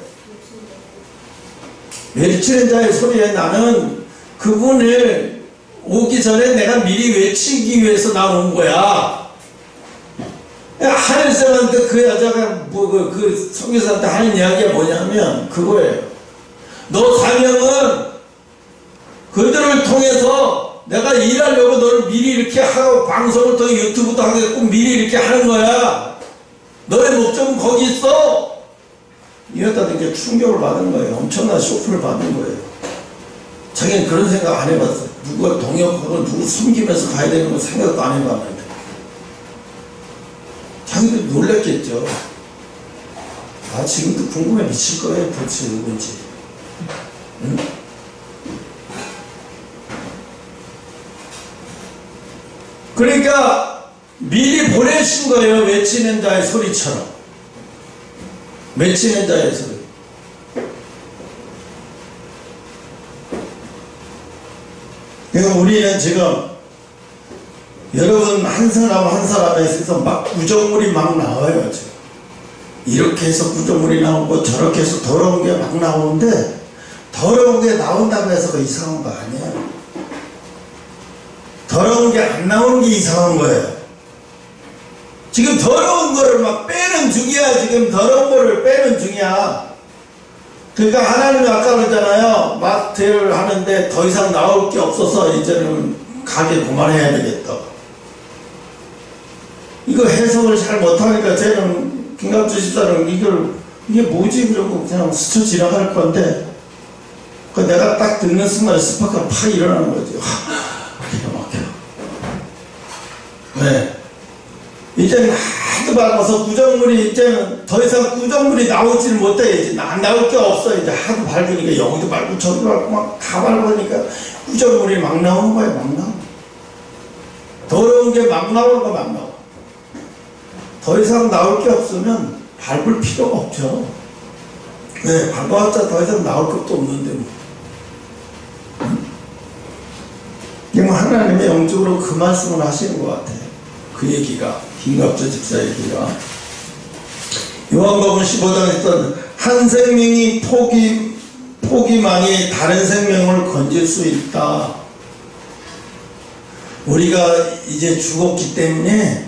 외치는 자의 소리에 나는 그분을 오기 전에 내가 미리 외치기 위해서 나온 거야. 하늘쌤한테 그 여자가 그 성교사한테 하는 이야기가 뭐냐면 그거예요. 너 사명은 그들을 통해서 내가 일하려고 너를 미리 이렇게 하고 방송을 통해 유튜브도 하겠고 미리 이렇게 하는 거야. 너의 목적은 거기 있어. 이 여자도 이제 충격을 받은 거예요. 엄청난 쇼크를 받은 거예요. 자기는 그런 생각 안 해봤어요. 누가 동역하고 누구 숨기면서 가야 되는 거 생각도 안 해봤는데. 자기도 놀랐겠죠. 아, 지금도 궁금해 미칠 거예요. 도대체 누군지. 응? 그러니까 미리 보내신 거예요. 외치는 자의 소리처럼. 외치는 자의 소리. 그러니까 우리는 지금 여러분 한 사람 한 사람에 있어서 막 구정물이 막 나와요. 지금 이렇게 해서 구정물이 나오고 저렇게 해서 더러운 게 막 나오는데, 더러운 게 나온다고 해서 그 이상한 거 아니에요. 더러운 게 안 나오는 게 이상한 거예요. 지금 더러운 거를 막 빼는 중이야. 지금 더러운 거를 빼는 중이야. 그러니까 하나님이 아까 그랬잖아요. 막 대회를 하는데 더 이상 나올 게 없어서 이제는 가게 그만해야 되겠다. 이거 해석을 잘 못하니까 쟤는 김갑주 집사는 이게 뭐지? 그러고 그냥 스쳐 지나갈 건데, 그 내가 딱 듣는 순간에 스파크가 팍 일어나는 거지. 기가 막혀. 네. 이제는 하도 밟아서 구정물이 이제는 더 이상 구정물이 나오지를 못해. 이제 안 나올 게 없어. 이제 하도 밟으니까 여기도 밟고 저기도 밟고 막 다 밟으니까 구정물이 막 나오는 거야. 막 나와. 더러운 게 막 나오는 거 막 나와. 더 이상 나올 게 없으면 밟을 필요가 없죠. 네, 밟아봤자 더 이상 나올 것도 없는데 뭐. 뭐 하나님의 영적으로 그 말씀을 하시는 것 같아요. 그 얘기가, 김갑주 집사 얘기가. 요한복음 15장에 한 생명이 포기만이 다른 생명을 건질 수 있다. 우리가 이제 죽었기 때문에,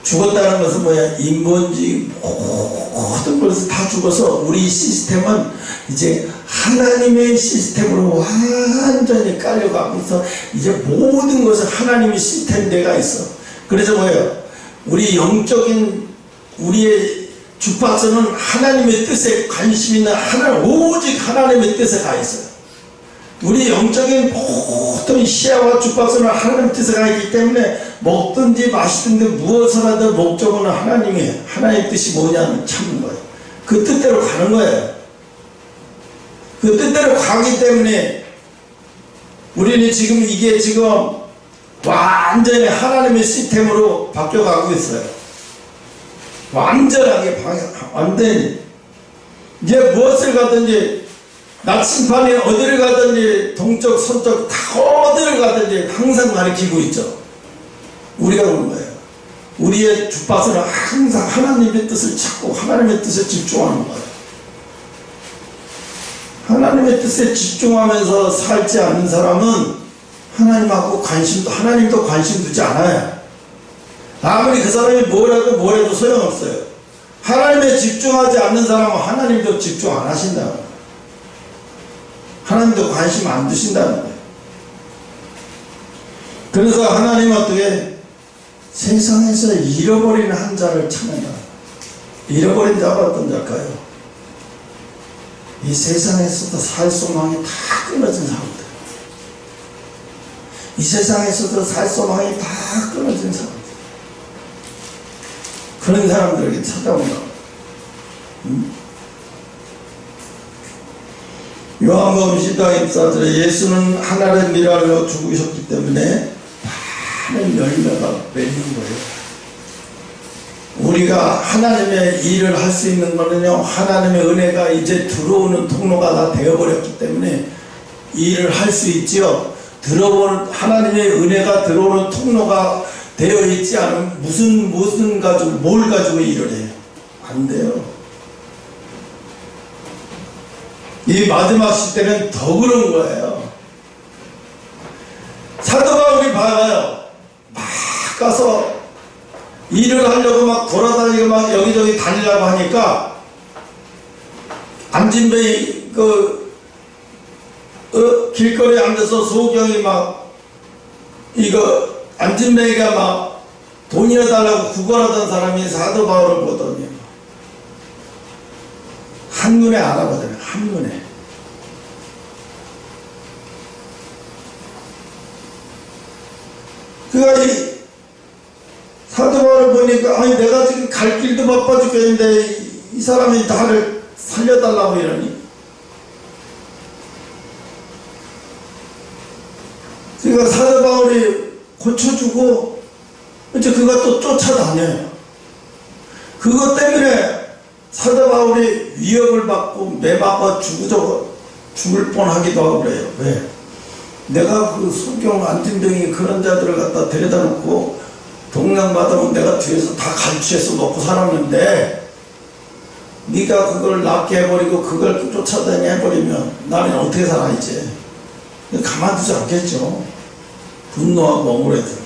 죽었다는 것은 뭐야? 인본주의 모든 것을 다 죽어서 우리 시스템은 이제 하나님의 시스템으로 완전히 깔려가면서 이제 모든 것은 하나님의 시스템대가 있어. 그래서 뭐예요? 우리 영적인 우리의 주파수는 하나님의 뜻에 관심 있는 오직 하나님의 뜻에 가 있어요. 우리 영적인 모든 시야와 주파수는 하나님의 뜻에 가 있기 때문에 먹든지 마시든지 무엇을 하든 목적은 하나님의 뜻이 뭐냐면 참는 거예요. 그 뜻대로 가는 거예요. 그 뜻대로 가기 때문에 우리는 지금 이게 지금 완전히 하나님의 시스템으로 바뀌어가고 있어요. 완전하게 완전히 이제 무엇을 가든지 나침반에 어디를 가든지 동쪽 서쪽 다 어디를 가든지 항상 가리키고 있죠. 우리가 그런 거예요. 우리의 주파수는 항상 하나님의 뜻을 찾고 하나님의 뜻에 집중하는 거예요. 하나님의 뜻에 집중하면서 살지 않는 사람은 하나님도 관심 두지 않아요. 아무리 그 사람이 뭘 해도 소용없어요. 하나님에 집중하지 않는 사람은 하나님도 집중 안 하신다는 거예요. 하나님도 관심 안 두신다는 거예요. 그래서 하나님은 어떻게 세상에서 잃어버린 한 자를 찾는다. 잃어버린 자가 어떤 자일까요? 이 세상에서도 살 소망이 다 끊어진 사람들. 이 세상에서도 살 소망이 다 끊어진 사람들. 그런 사람들에게 찾아온다. 요한복음 10장 24절에 예수는 하나님의 미랄로 죽으셨기 때문에 많은 열매가 맺는 거예요. 우리가 하나님의 일을 할 수 있는 거는요, 하나님의 은혜가 이제 들어오는 통로가 다 되어버렸기 때문에 일을 할 수 있지요. 하나님의 은혜가 들어오는 통로가 되어 있지 않으면 무슨 가지고, 뭘 가지고 일을 해요? 안 돼요. 이 마지막 시대는 더 그런 거예요. 사도 바울이 봐봐요. 막 가서 일을 하려고 막 돌아다니고 막 여기저기 다니려고 하니까 안진뱅이 길거리에 앉아서 소경이 막 안진뱅이가 막 돈이나 달라고 구걸하던 사람이 사도 바울을 보더니 한눈에 알아보잖아요. 한눈에. 그가 이 사도 바울을 보니까 아니 내가 지금 갈 길도 바빠 죽겠는데 이 사람이 나를 살려달라고 이러니. 그러니까 사도 바울이 고쳐주고 이제 그가 또 쫓아다녀요. 그것 때문에 사도 바울이 위협을 받고 매맞고 죽을 뻔하기도 하고 그래요. 왜? 내가 그 소경 안진병이 그런 자들을 갖다 데려다 놓고 동양마다면 내가 뒤에서 다 갈취해서 먹고 살았는데 네가 그걸 낫게 해버리고 그걸 쫓아다니 해버리면 나는 어떻게 살아 이제. 가만두지 않겠죠. 분노하고 억울해서.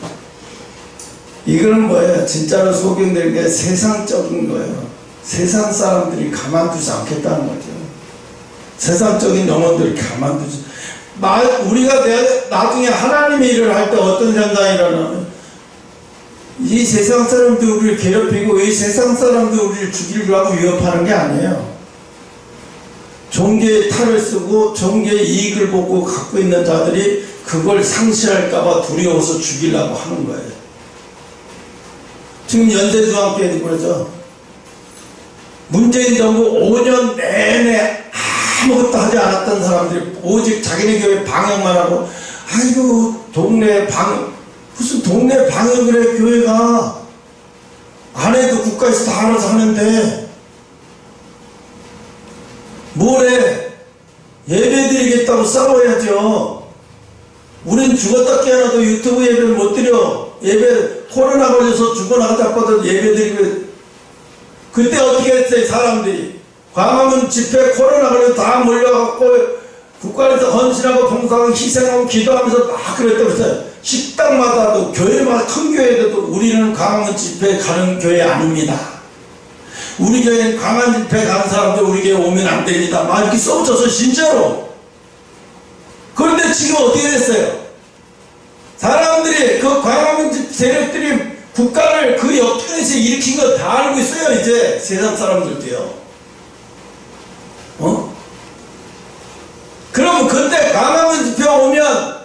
이거는 뭐예요? 진짜로 소경되는 게 세상적인 거예요. 세상 사람들이 가만두지 않겠다는 거죠. 세상적인 영혼들이 가만두지. 우리가 나중에 하나님의 일을 할 때 어떤 현상이라면 이 세상 사람들 우리를 괴롭히고 이 세상 사람들 우리를 죽이려고 하고 위협하는 게 아니에요. 종교의 탈을 쓰고 종교의 이익을 보고 갖고 있는 자들이 그걸 상실할까봐 두려워서 죽이려고 하는 거예요. 지금 연세중앙교회도 그러죠. 문재인 정부 5년 내내 아무것도 하지 않았던 사람들이 오직 자기네 교회 방역만 하고 아이고 동네 무슨 동네 방역을 해. 교회가 안 해도 국가에서 다 알아서 하는데 뭐래. 예배드리겠다고 싸워야죠. 우린 죽었다 깨어나도 유튜브 예배를 못 드려. 예배 코로나 걸려서 죽어나가자마자 예배드리고. 그때 어떻게 했어요? 사람들이 광화문 집회 코로나 걸려서 다 몰려갖고 국가에서 헌신하고 봉사하고 희생하고 기도하면서 막 그랬다면서요. 식당마다도 교회마다 큰 교회에도 우리는 광화문 집회에 가는 교회 아닙니다. 우리 교회는 광화문 집회에 가는 사람들 우리 교회 오면 안 됩니다. 막 이렇게 써붙여서 진짜로. 그런데 지금 어떻게 됐어요? 사람들이 그 광화문 집 세력들이 국가를 그 역전에서 일으킨 거 다 알고 있어요. 이제 세상 사람들도요. 그럼 그때 광화문 집회 오면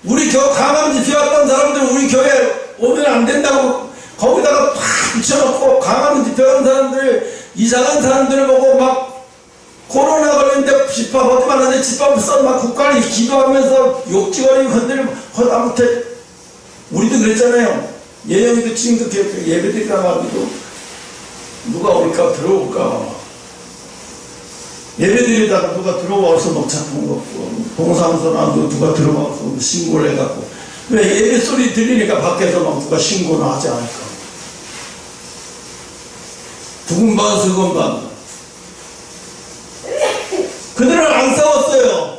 우리 광화문 집회 왔던 사람들 우리 교회 오면 안 된다고 거기다가 팍 붙여놓고 광화문 집회 온 사람들 이상한 사람들을 보고 막 코로나 걸렸는데 집합 어디 말하는데 집합을 써 막 국가를 기도하면서 욕지거리고 흔들고 허다못해 우리도 그랬잖아요. 예영이도 지금도 기억해. 예배드릴까 말고도 누가 올까 들어올까 예배드리다가 누가 들어와서 녹차통 먹고 봉사하면서 누가 들어와서 신고를 해갖고 왜 예배 소리 들리니까 밖에서 막 누가 신고를 하지 않을까. 두근반 서근반. 그들은 안 싸웠어요.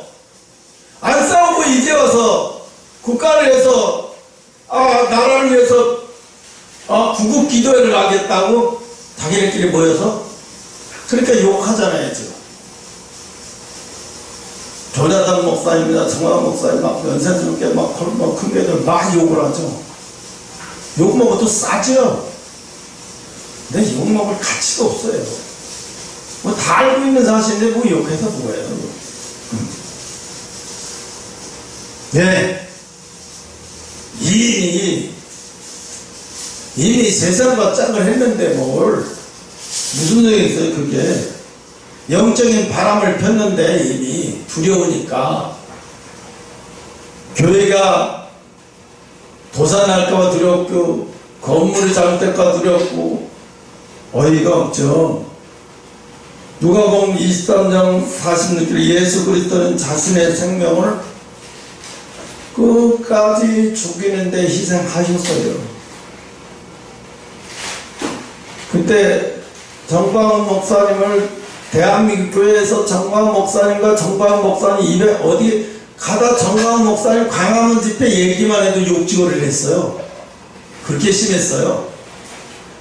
안 싸우고 이제 와서 국가를 위해서 나라를 위해서 구국 기도회를 하겠다고 자기네끼리 모여서 그러니까 욕하잖아요. 지금 조자단 목사님이나 정화 목사님 막 연세스럽게 막 큰 개들 막 욕을 하죠. 욕 먹어도 싸죠. 근데 욕 먹을 가치가 없어요. 뭐 다 알고 있는 사실인데 뭐 욕해서 뭐예요? 네. 이미 세상과 짝을 했는데 뭘 무슨 소리 있어요 그게. 영적인 바람을 폈는데 이미 두려우니까 교회가 도산할까봐 두렵고 건물이 잘못될까 두렵고 어이가 없죠. 누가복음 23장 46절 예수 그리스도는 자신의 생명을 끝까지 죽이는데 희생하셨어요. 그때 정광훈 목사님을 대한민국 교회에서 정광훈 목사님과 정광훈 목사님 입에 어디 가다 정광훈 목사님 광화문 집회 얘기만 해도 욕지거리를 했어요. 그렇게 심했어요.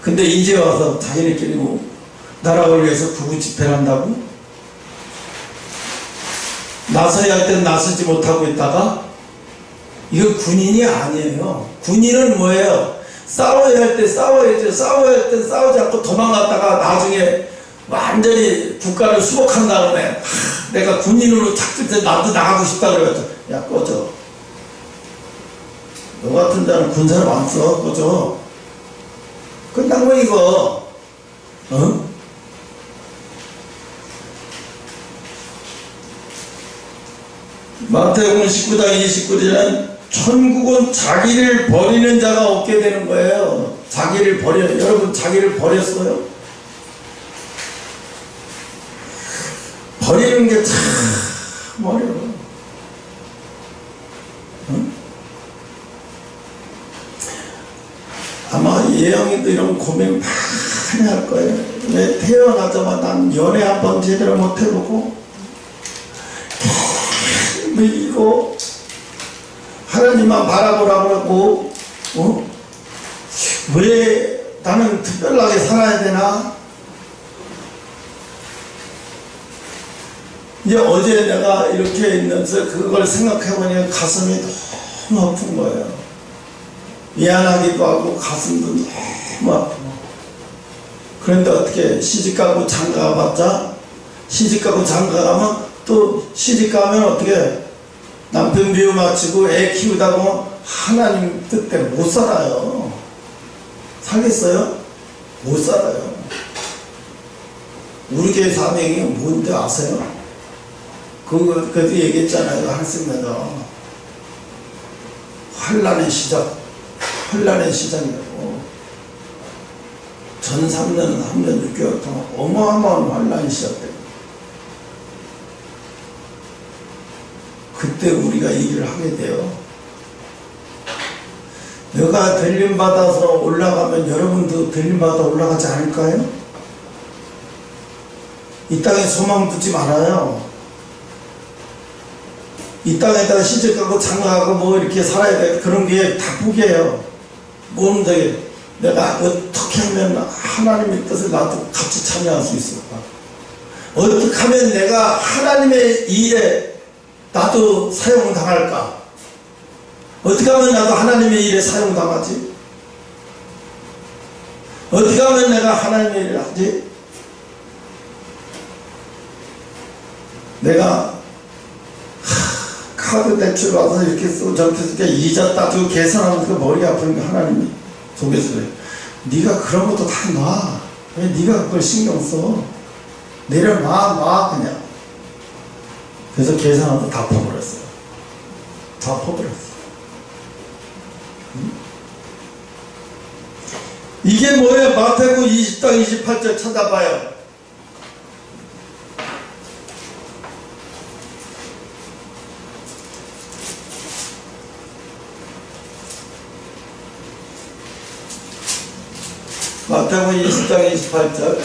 근데 이제 와서 자기네끼리 뭐 나라를 위해서 구구 집회를 한다고? 나서야 할 땐 나서지 못하고 있다가 이거 군인이 아니에요. 군인은 뭐예요? 싸워야 할 때 싸워야죠. 싸워야 할 때 싸우지 않고 도망갔다가 나중에 완전히 국가를 수복한 다음에 내가 군인으로 착즙해 나도 나가고 싶다 그래가지고 야 꺼져. 너 같은 자는 군사를 안 써. 꺼져. 끝난 거 이거. 어? 마태복음 19장 29절에는 천국은 자기를 버리는 자가 없게 되는 거예요. 자기를 버려요. 여러분 자기를 버렸어요? 버리는 게 참 어려워. 응? 아마 예영이도 이런 고민 많이 할 거예요. 왜 태어나자마자 난 연애 한 번 제대로 못 해보고 이거 하나님만 바라보라고 하고 왜 나는 특별하게 살아야 되나? 이제 어제 내가 이렇게 있면서 그걸 생각해보니 가슴이 너무 아픈 거예요. 미안하기도 하고 가슴도 너무 아프고. 그런데 어떻게 시집가고 장가가봤자 시집가고 장가가면 또 시집가면 어떻게 남편 비유 마치고 애 키우다 보면 하나님 뜻대로 못 살아요. 살겠어요? 못 살아요. 우리 교회 사명이 뭔지 아세요? 그것도 얘기했잖아요. 할생마다 환란의 시작, 환란의 시작이라고. 전 3년 6개월 동안 어마어마한 환란이 시작돼요. 그때 우리가 이 일을 하게 돼요. 내가 들림받아서 올라가면 여러분도 들림받아 올라가지 않을까요? 이 땅에 소망 두지 말아요. 이 땅에다가 시집가고 장가가고 뭐 이렇게 살아야 돼. 그런 게 다 포기해요. 뭔데 내가 어떻게 하면 하나님의 뜻을 나도 같이 참여할 수 있을까? 어떻게 하면 내가 하나님의 일에 나도 사용당할까? 어떻게 하면 나도 하나님의 일에 사용당하지? 어떻게 하면 내가 하나님의 일을 하지? 내가 카드 대출 와서 이렇게 쓰고 저렇게 쓰니까 이자 따지고 계산하면서 머리 아프는 게 하나님이 속에서 그래. 네가 그런 것도 다 놔. 왜 네가 그걸 신경 써? 내려놔 그냥. 그래서 계산하고 다 퍼버렸어요. 다 퍼버렸어요. 이게 뭐예요? 마태복음 20장 28절 찾아봐요. 마태복음 20장 28절.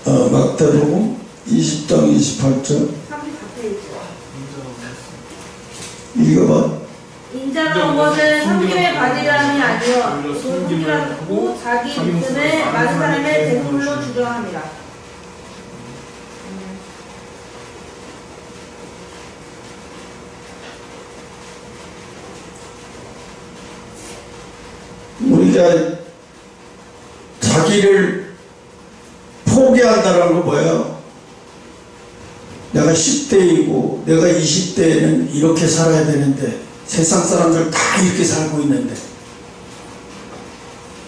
마태복음 20장 28절. 34페이지. 읽어봐. 인자가 온 것은 섬김의 받으려함이 아니요 도둑이라 듣고 자기 목숨을 많은 사람의 제물로 주려 함이라. 우리 이제 자기를 포기한다는 건 뭐예요? 내가 10대이고 내가 20대에는 이렇게 살아야 되는데 세상 사람들 다 이렇게 살고 있는데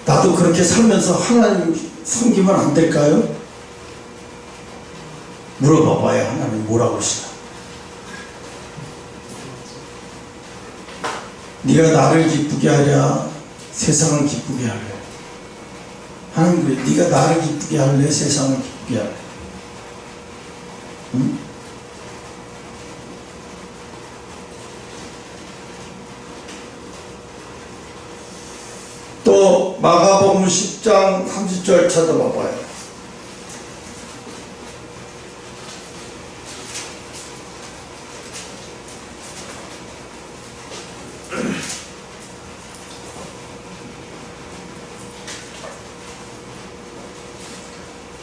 나도 그렇게 살면서 하나님 섬기면 안 될까요? 물어봐봐야 하나님 뭐라고 하시나. 네가 나를 기쁘게 하랴 세상을 기쁘게 할래? 하나님 그래. 네가 나를 기쁘게 할래? 세상을 기쁘게 할래? 응? 또 마가복음 10장 30절 찾아봐봐요.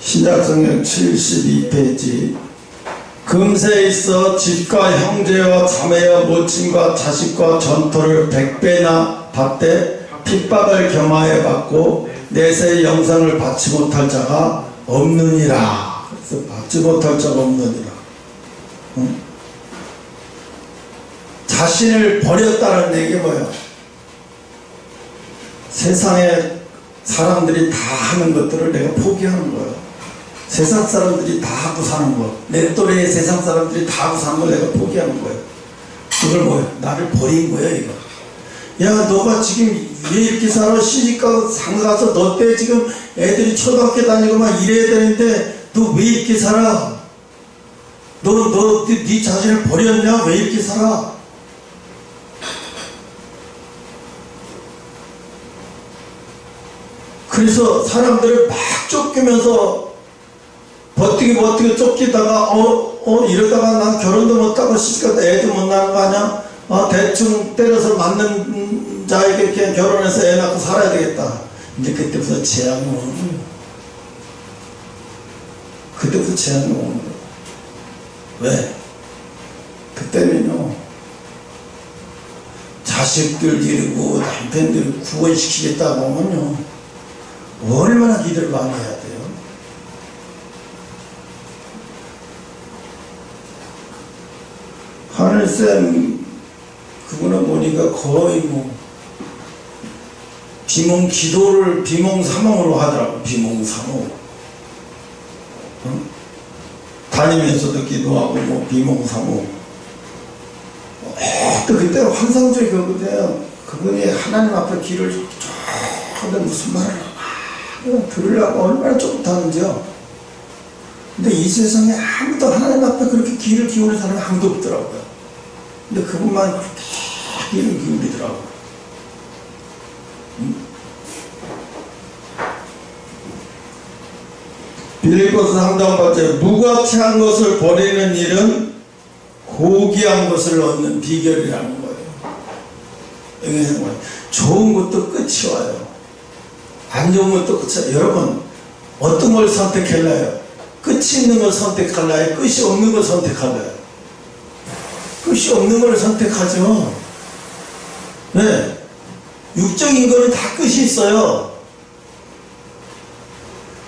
신약성경 72페이지. 금세 있어 집과 형제와 자매와 모친과 자식과 전토를 100배나 받되 핍박을 겸하여 받고 내세의 영상을 받지 못할 자가 없느니라. 그래서 받지 못할 자가 없느니라. 응? 자신을 버렸다는 얘기 뭐야? 세상에 사람들이 다 하는 것들을 내가 포기하는 거야. 세상 사람들이 다 하고 사는 거, 내 또래의 세상 사람들이 다 하고 사는 걸 내가 포기하는 거야. 그걸 뭐야? 나를 버린 거야 이거. 야, 너가 지금 왜 이렇게 살아? 시집가고 상가서 너 때 지금 애들이 초등학교 다니고 막 이래야 되는데 너 왜 이렇게 살아? 네 자신을 버렸냐? 왜 이렇게 살아? 그래서 사람들을 막 쫓기면서 버티기 쫓기다가 이러다가 난 결혼도 못하고 시집가다 애도 못 낳은 거 아니야? 대충 때려서 맞는 자에게 이렇게 결혼해서 애 낳고 살아야 되겠다. 이제 그때부터 재앙이 오는 거예요. 그때부터 재앙이 오는 거예요. 왜? 그때는요, 자식들 기르고 남편들 구원시키겠다고 하면요, 얼마나 기도를 많이 해야 돼요. 하늘쌤 그분은 보니까 거의 뭐 기도를 비몽사몽으로 하더라고. 비몽사몽. 응? 다니면서도 기도하고 뭐 비몽사몽. 또 그때 환상적이거든요. 그분이 하나님 앞에 길을 하는데 무슨 말을 들으려고 얼마나 쫓다는지요. 근데 이 세상에 아무도 하나님 앞에 그렇게 귀를 기울이는 사람이 아무도 없더라고요. 근데 그분만 그렇게 귀를 기울이더라고요. 빌립보서 3장 8절 무가치한 것을 버리는 일은 고귀한 것을 얻는 비결이라는 거예요. 여기서 뭐예요? 좋은 것도 끝이 와요. 안 좋은 것도 끝이 와요. 여러분 어떤 걸 선택할래요? 끝이 있는 걸 선택할래요? 끝이 없는 걸 선택할래요? 끝이 없는 걸 선택하죠. 네. 육적인 거는 다 끝이 있어요.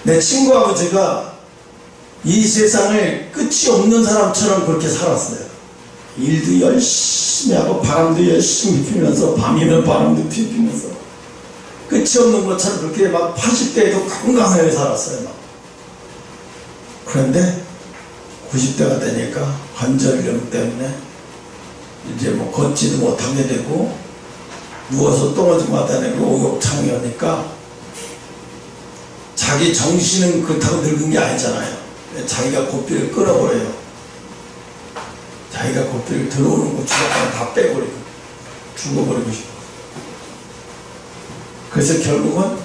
내 친구하고 제가 이 세상을 끝이 없는 사람처럼 그렇게 살았어요. 일도 열심히 하고 바람도 열심히 피면서 밤이면 바람도 피우면서 끝이 없는 것처럼 그렇게 막 80대에도 건강하게 살았어요. 막. 그런데 90대가 되니까 관절염 때문에 이제 뭐 걷지도 못하게 되고 누워서 똥오줌 마다내고 오욕창이 오니까 자기 정신은 그렇다고 늙은 게 아니잖아요. 자기가 고삐를 끊어버려요. 자기가 고삐를 들어오는 거 주먹을 다 빼버리고 죽어버리고 싶어. 그래서 결국은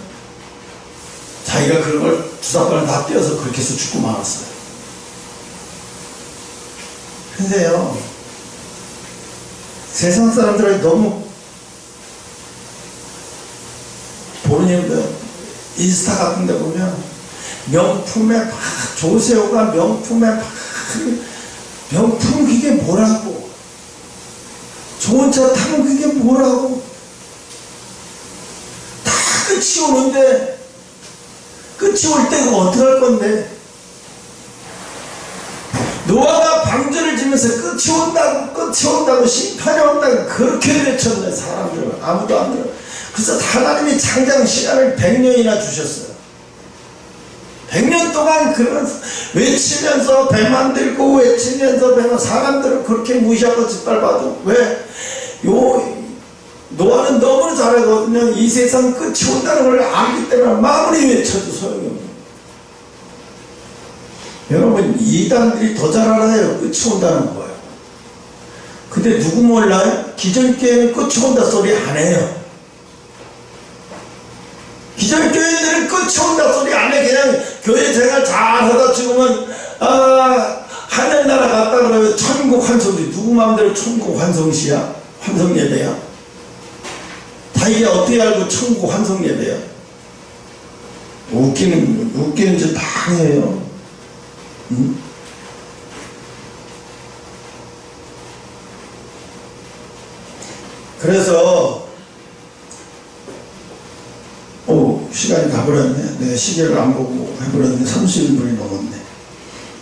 자기가 그런 걸 주사바를 다 떼어서 그렇게 해서 죽고 말았어요. 근데요, 세상 사람들이 너무 보는 인스타 같은 데 보면 명품에 막 조세호가 명품에 막 명품 그게 뭐라고, 좋은 차 타면 그게 뭐라고, 다 끝이 오는데, 끝이 올 때 그거 어떡할 건데? 노아가 방주를 지면서 끝이 온다고 심판이 온다고 그렇게 외쳤네. 사람들은 아무도 안 들어. 그래서 하나님이 장장 시간을 100년이나 주셨어요. 100년 동안 그런 외치면서 배 만들고 외치면서 배만 사람들은 그렇게 무시하고 짓밟아도 왜? 노아는 너무 잘하거든요. 이 세상 끝이 온다는 걸 알기 때문에 마무리 외쳐도 소용이 없어요. 여러분, 이단들이 더 잘 알아요. 끝이 온다는 거예요. 근데 누구 몰라요? 기존교회는 끝이 온다 소리 안 해요. 기존교회들은 끝이 온다 소리 안 해. 그냥 교회 생활 잘하다 죽으면 하늘나라 갔다 그러면 천국 환송시. 누구 마음대로 천국 환송시야? 환송예배야? 자기가 어떻게 알고 천국 환송예배야? 웃기는 짓 다 해요. 그래서 시간이 다 버렸네. 내가 시계를 안 보고 해버렸네. 31분이 넘었네.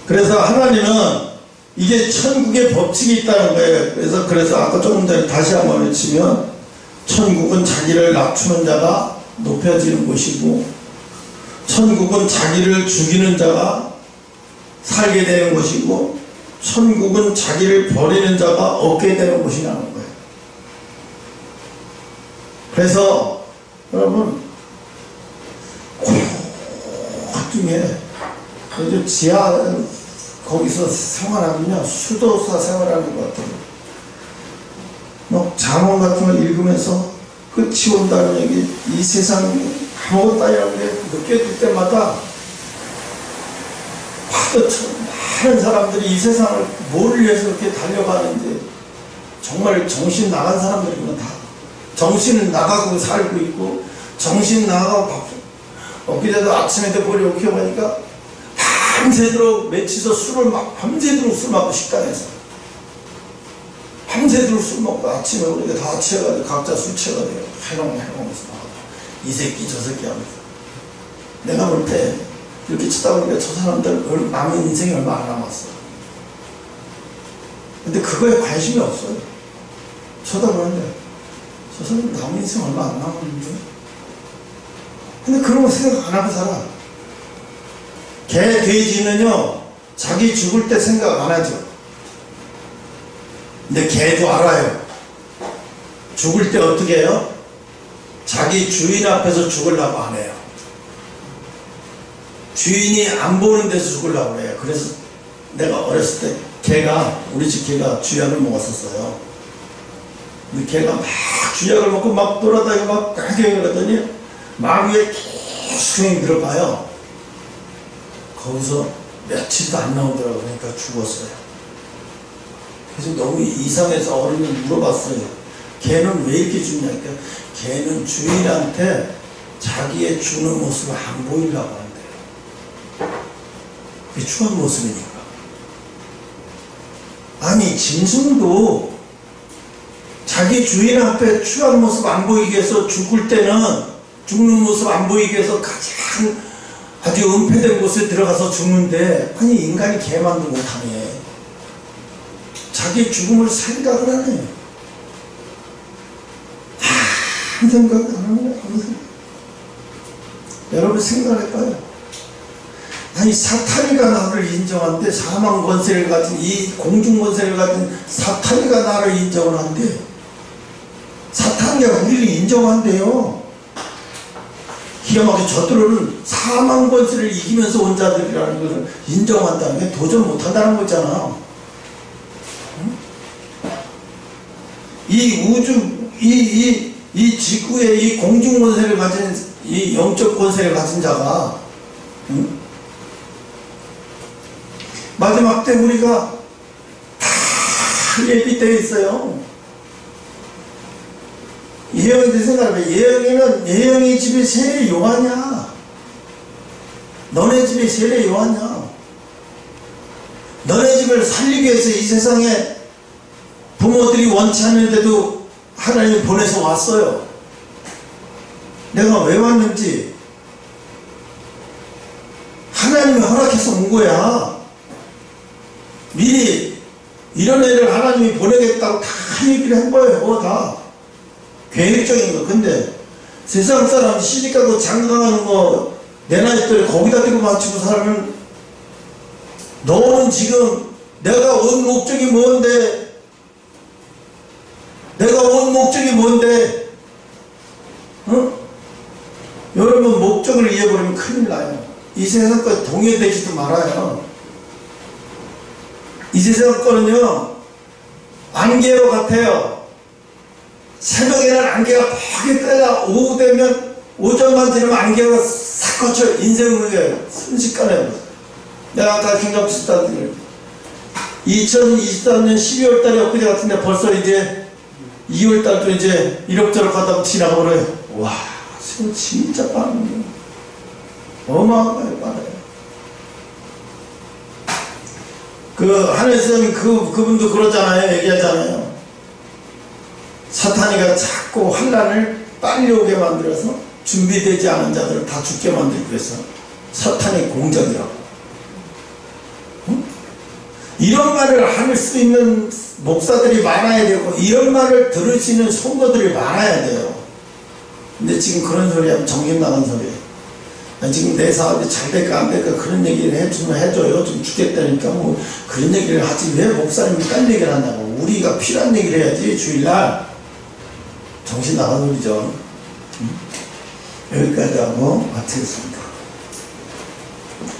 그래서 하나님은 이게 천국의 법칙이 있다는 거예요. 그래서 아까 조금 전에 다시 한번 외치면, 천국은 자기를 낮추는 자가 높여지는 곳이고, 천국은 자기를 죽이는 자가 살게 되는 것이고, 천국은 자기를 버리는 자가 얻게 되는 곳이라는 거예요. 그래서 여러분, 중에 요즘 지하 거기서 생활하면요, 수도사 생활하는 것 같아요. 막 잠언 같은 걸 읽으면서 끝이 온다는 얘기, 이 세상 아무것도 아니라는 게 느껴질 때마다 파도처럼 많은 사람들이 이 세상을 뭘 위해서 이렇게 달려가는지 정말 정신 나간 사람들이구나. 다 정신은 나가고 살고 있고, 정신 나가고 바쁘고. 엊그제도 아침에도 머리 이렇게 보니까 밤새도록 며칠서 술을 밤새도록 술 먹고 식당에서 밤새도록 술 먹고 아침에 우리가 다 취해가지고 각자 술 취해가지고 해롱해롱해서 이 새끼 저 새끼 하면서 내가 볼 때 이렇게 쳐다보니까 저 사람들 남은 인생이 얼마 안 남았어. 근데 그거에 관심이 없어요. 쳐다보는데 저 사람 남은 인생 얼마 안 남았는데. 근데 그런 거 생각 안 하고 살아. 개, 돼지는요, 자기 죽을 때 생각 안 하죠. 근데 개도 알아요. 죽을 때 어떻게 해요? 자기 주인 앞에서 죽으려고 안 해요. 주인이 안 보는 데서 죽으려고 해요. 그래서 내가 어렸을 때 우리 집 개가 쥐약을 먹었었어요. 근데 개가 막 쥐약을 먹고 막 돌아다니고 막 가게 그러더니 마루에 계속 들어가요. 거기서 며칠도 안 나오더라고요. 그러니까 죽었어요. 그래서 너무 이상해서 어른이 물어봤어요. 개는 왜 이렇게 죽냐니까, 개는 주인한테 자기의 죽는 모습을 안 보이려고 한대요. 그게 추한 모습이니까. 아니, 짐승도 자기 주인 앞에 추한 모습 안 보이게 해서 죽는 모습 안 보이게 해서 가장 아주 은폐된 곳에 들어가서 죽는데, 아니 인간이 개만도 못하네. 자기 죽음을 생각을 하네. 한 생각 안 하네. 아무 생각. 여러분 생각해봐요. 아니 사탄이가 나를 인정한데, 사망 권세를 가진 이 공중 권세를 가진 사탄이가 나를 인정을 한대. 사탄이가 우리를 인정한대요. 기가 막히게 저들은 사망 권세를 이기면서 온 자들이라는 것을 인정한다는 게 도전 못한다는 거잖아. 응? 이 우주, 이 지구에 이 공중 권세를 가진, 이 영적 권세를 가진 자가, 응? 마지막 때 우리가 다 예비되어 있어요. 예영이들 생각해봐. 예영이 집에 세례 요하냐? 너네 집에 세례 요하냐? 너네 집을 살리기 위해서 이 세상에 부모들이 원치 않는데도 하나님 보내서 왔어요. 내가 왜 왔는지 하나님이 허락해서 온 거야. 미리 이런 애를 하나님이 보내겠다고 다 얘기를 한 거예요. 다 계획적인 거. 근데 세상 사람 시집가고 장가가는 거 내 나이 때 거기다 대고 맞추고 살면, 너는 지금 내가 온 목적이 뭔데, 어? 여러분 목적을 잃어버리면 큰일 나요. 이 세상 거 동요되지도 말아요. 이 세상 거는요 안개와 같아요. 새벽에는 안개가 퍽이 떠야 오후 되면 오전만 지나면 안개가 싹 거쳐 인생을 순식간에. 내가 아까 김갑수다들 2023년 12월 달에 엊그제 같은데 벌써 이제 2월 달도 이제 이럭저럭 하다 지나가버려요. 와, 세월 진짜 빠르네요. 어마어마하게 빠르요. 한혜선 그분도 그러잖아요. 얘기하잖아요. 사탄이가 자꾸 환난을 빨리 오게 만들어서 준비되지 않은 자들을 다 죽게 만들기 위해서 사탄의 공작이라고. 응? 이런 말을 할 수 있는 목사들이 많아야 되고, 이런 말을 들을 수 있는 성도들이 많아야 돼요. 근데 지금 그런 소리 하면 정신 나간 소리예요. 지금 내 사업이 잘 될까 안 될까 그런 얘기를 해주면 해줘요. 좀 죽겠다니까 뭐 그런 얘기를 하지 왜 목사님이 딴 얘기를 하냐고. 우리가 필요한 얘기를 해야지. 주일날 정신 나간 소리죠. 여기까지 하고 마치겠습니다.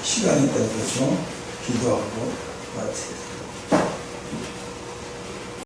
시간이 돼서 기도하고 마치겠습니다.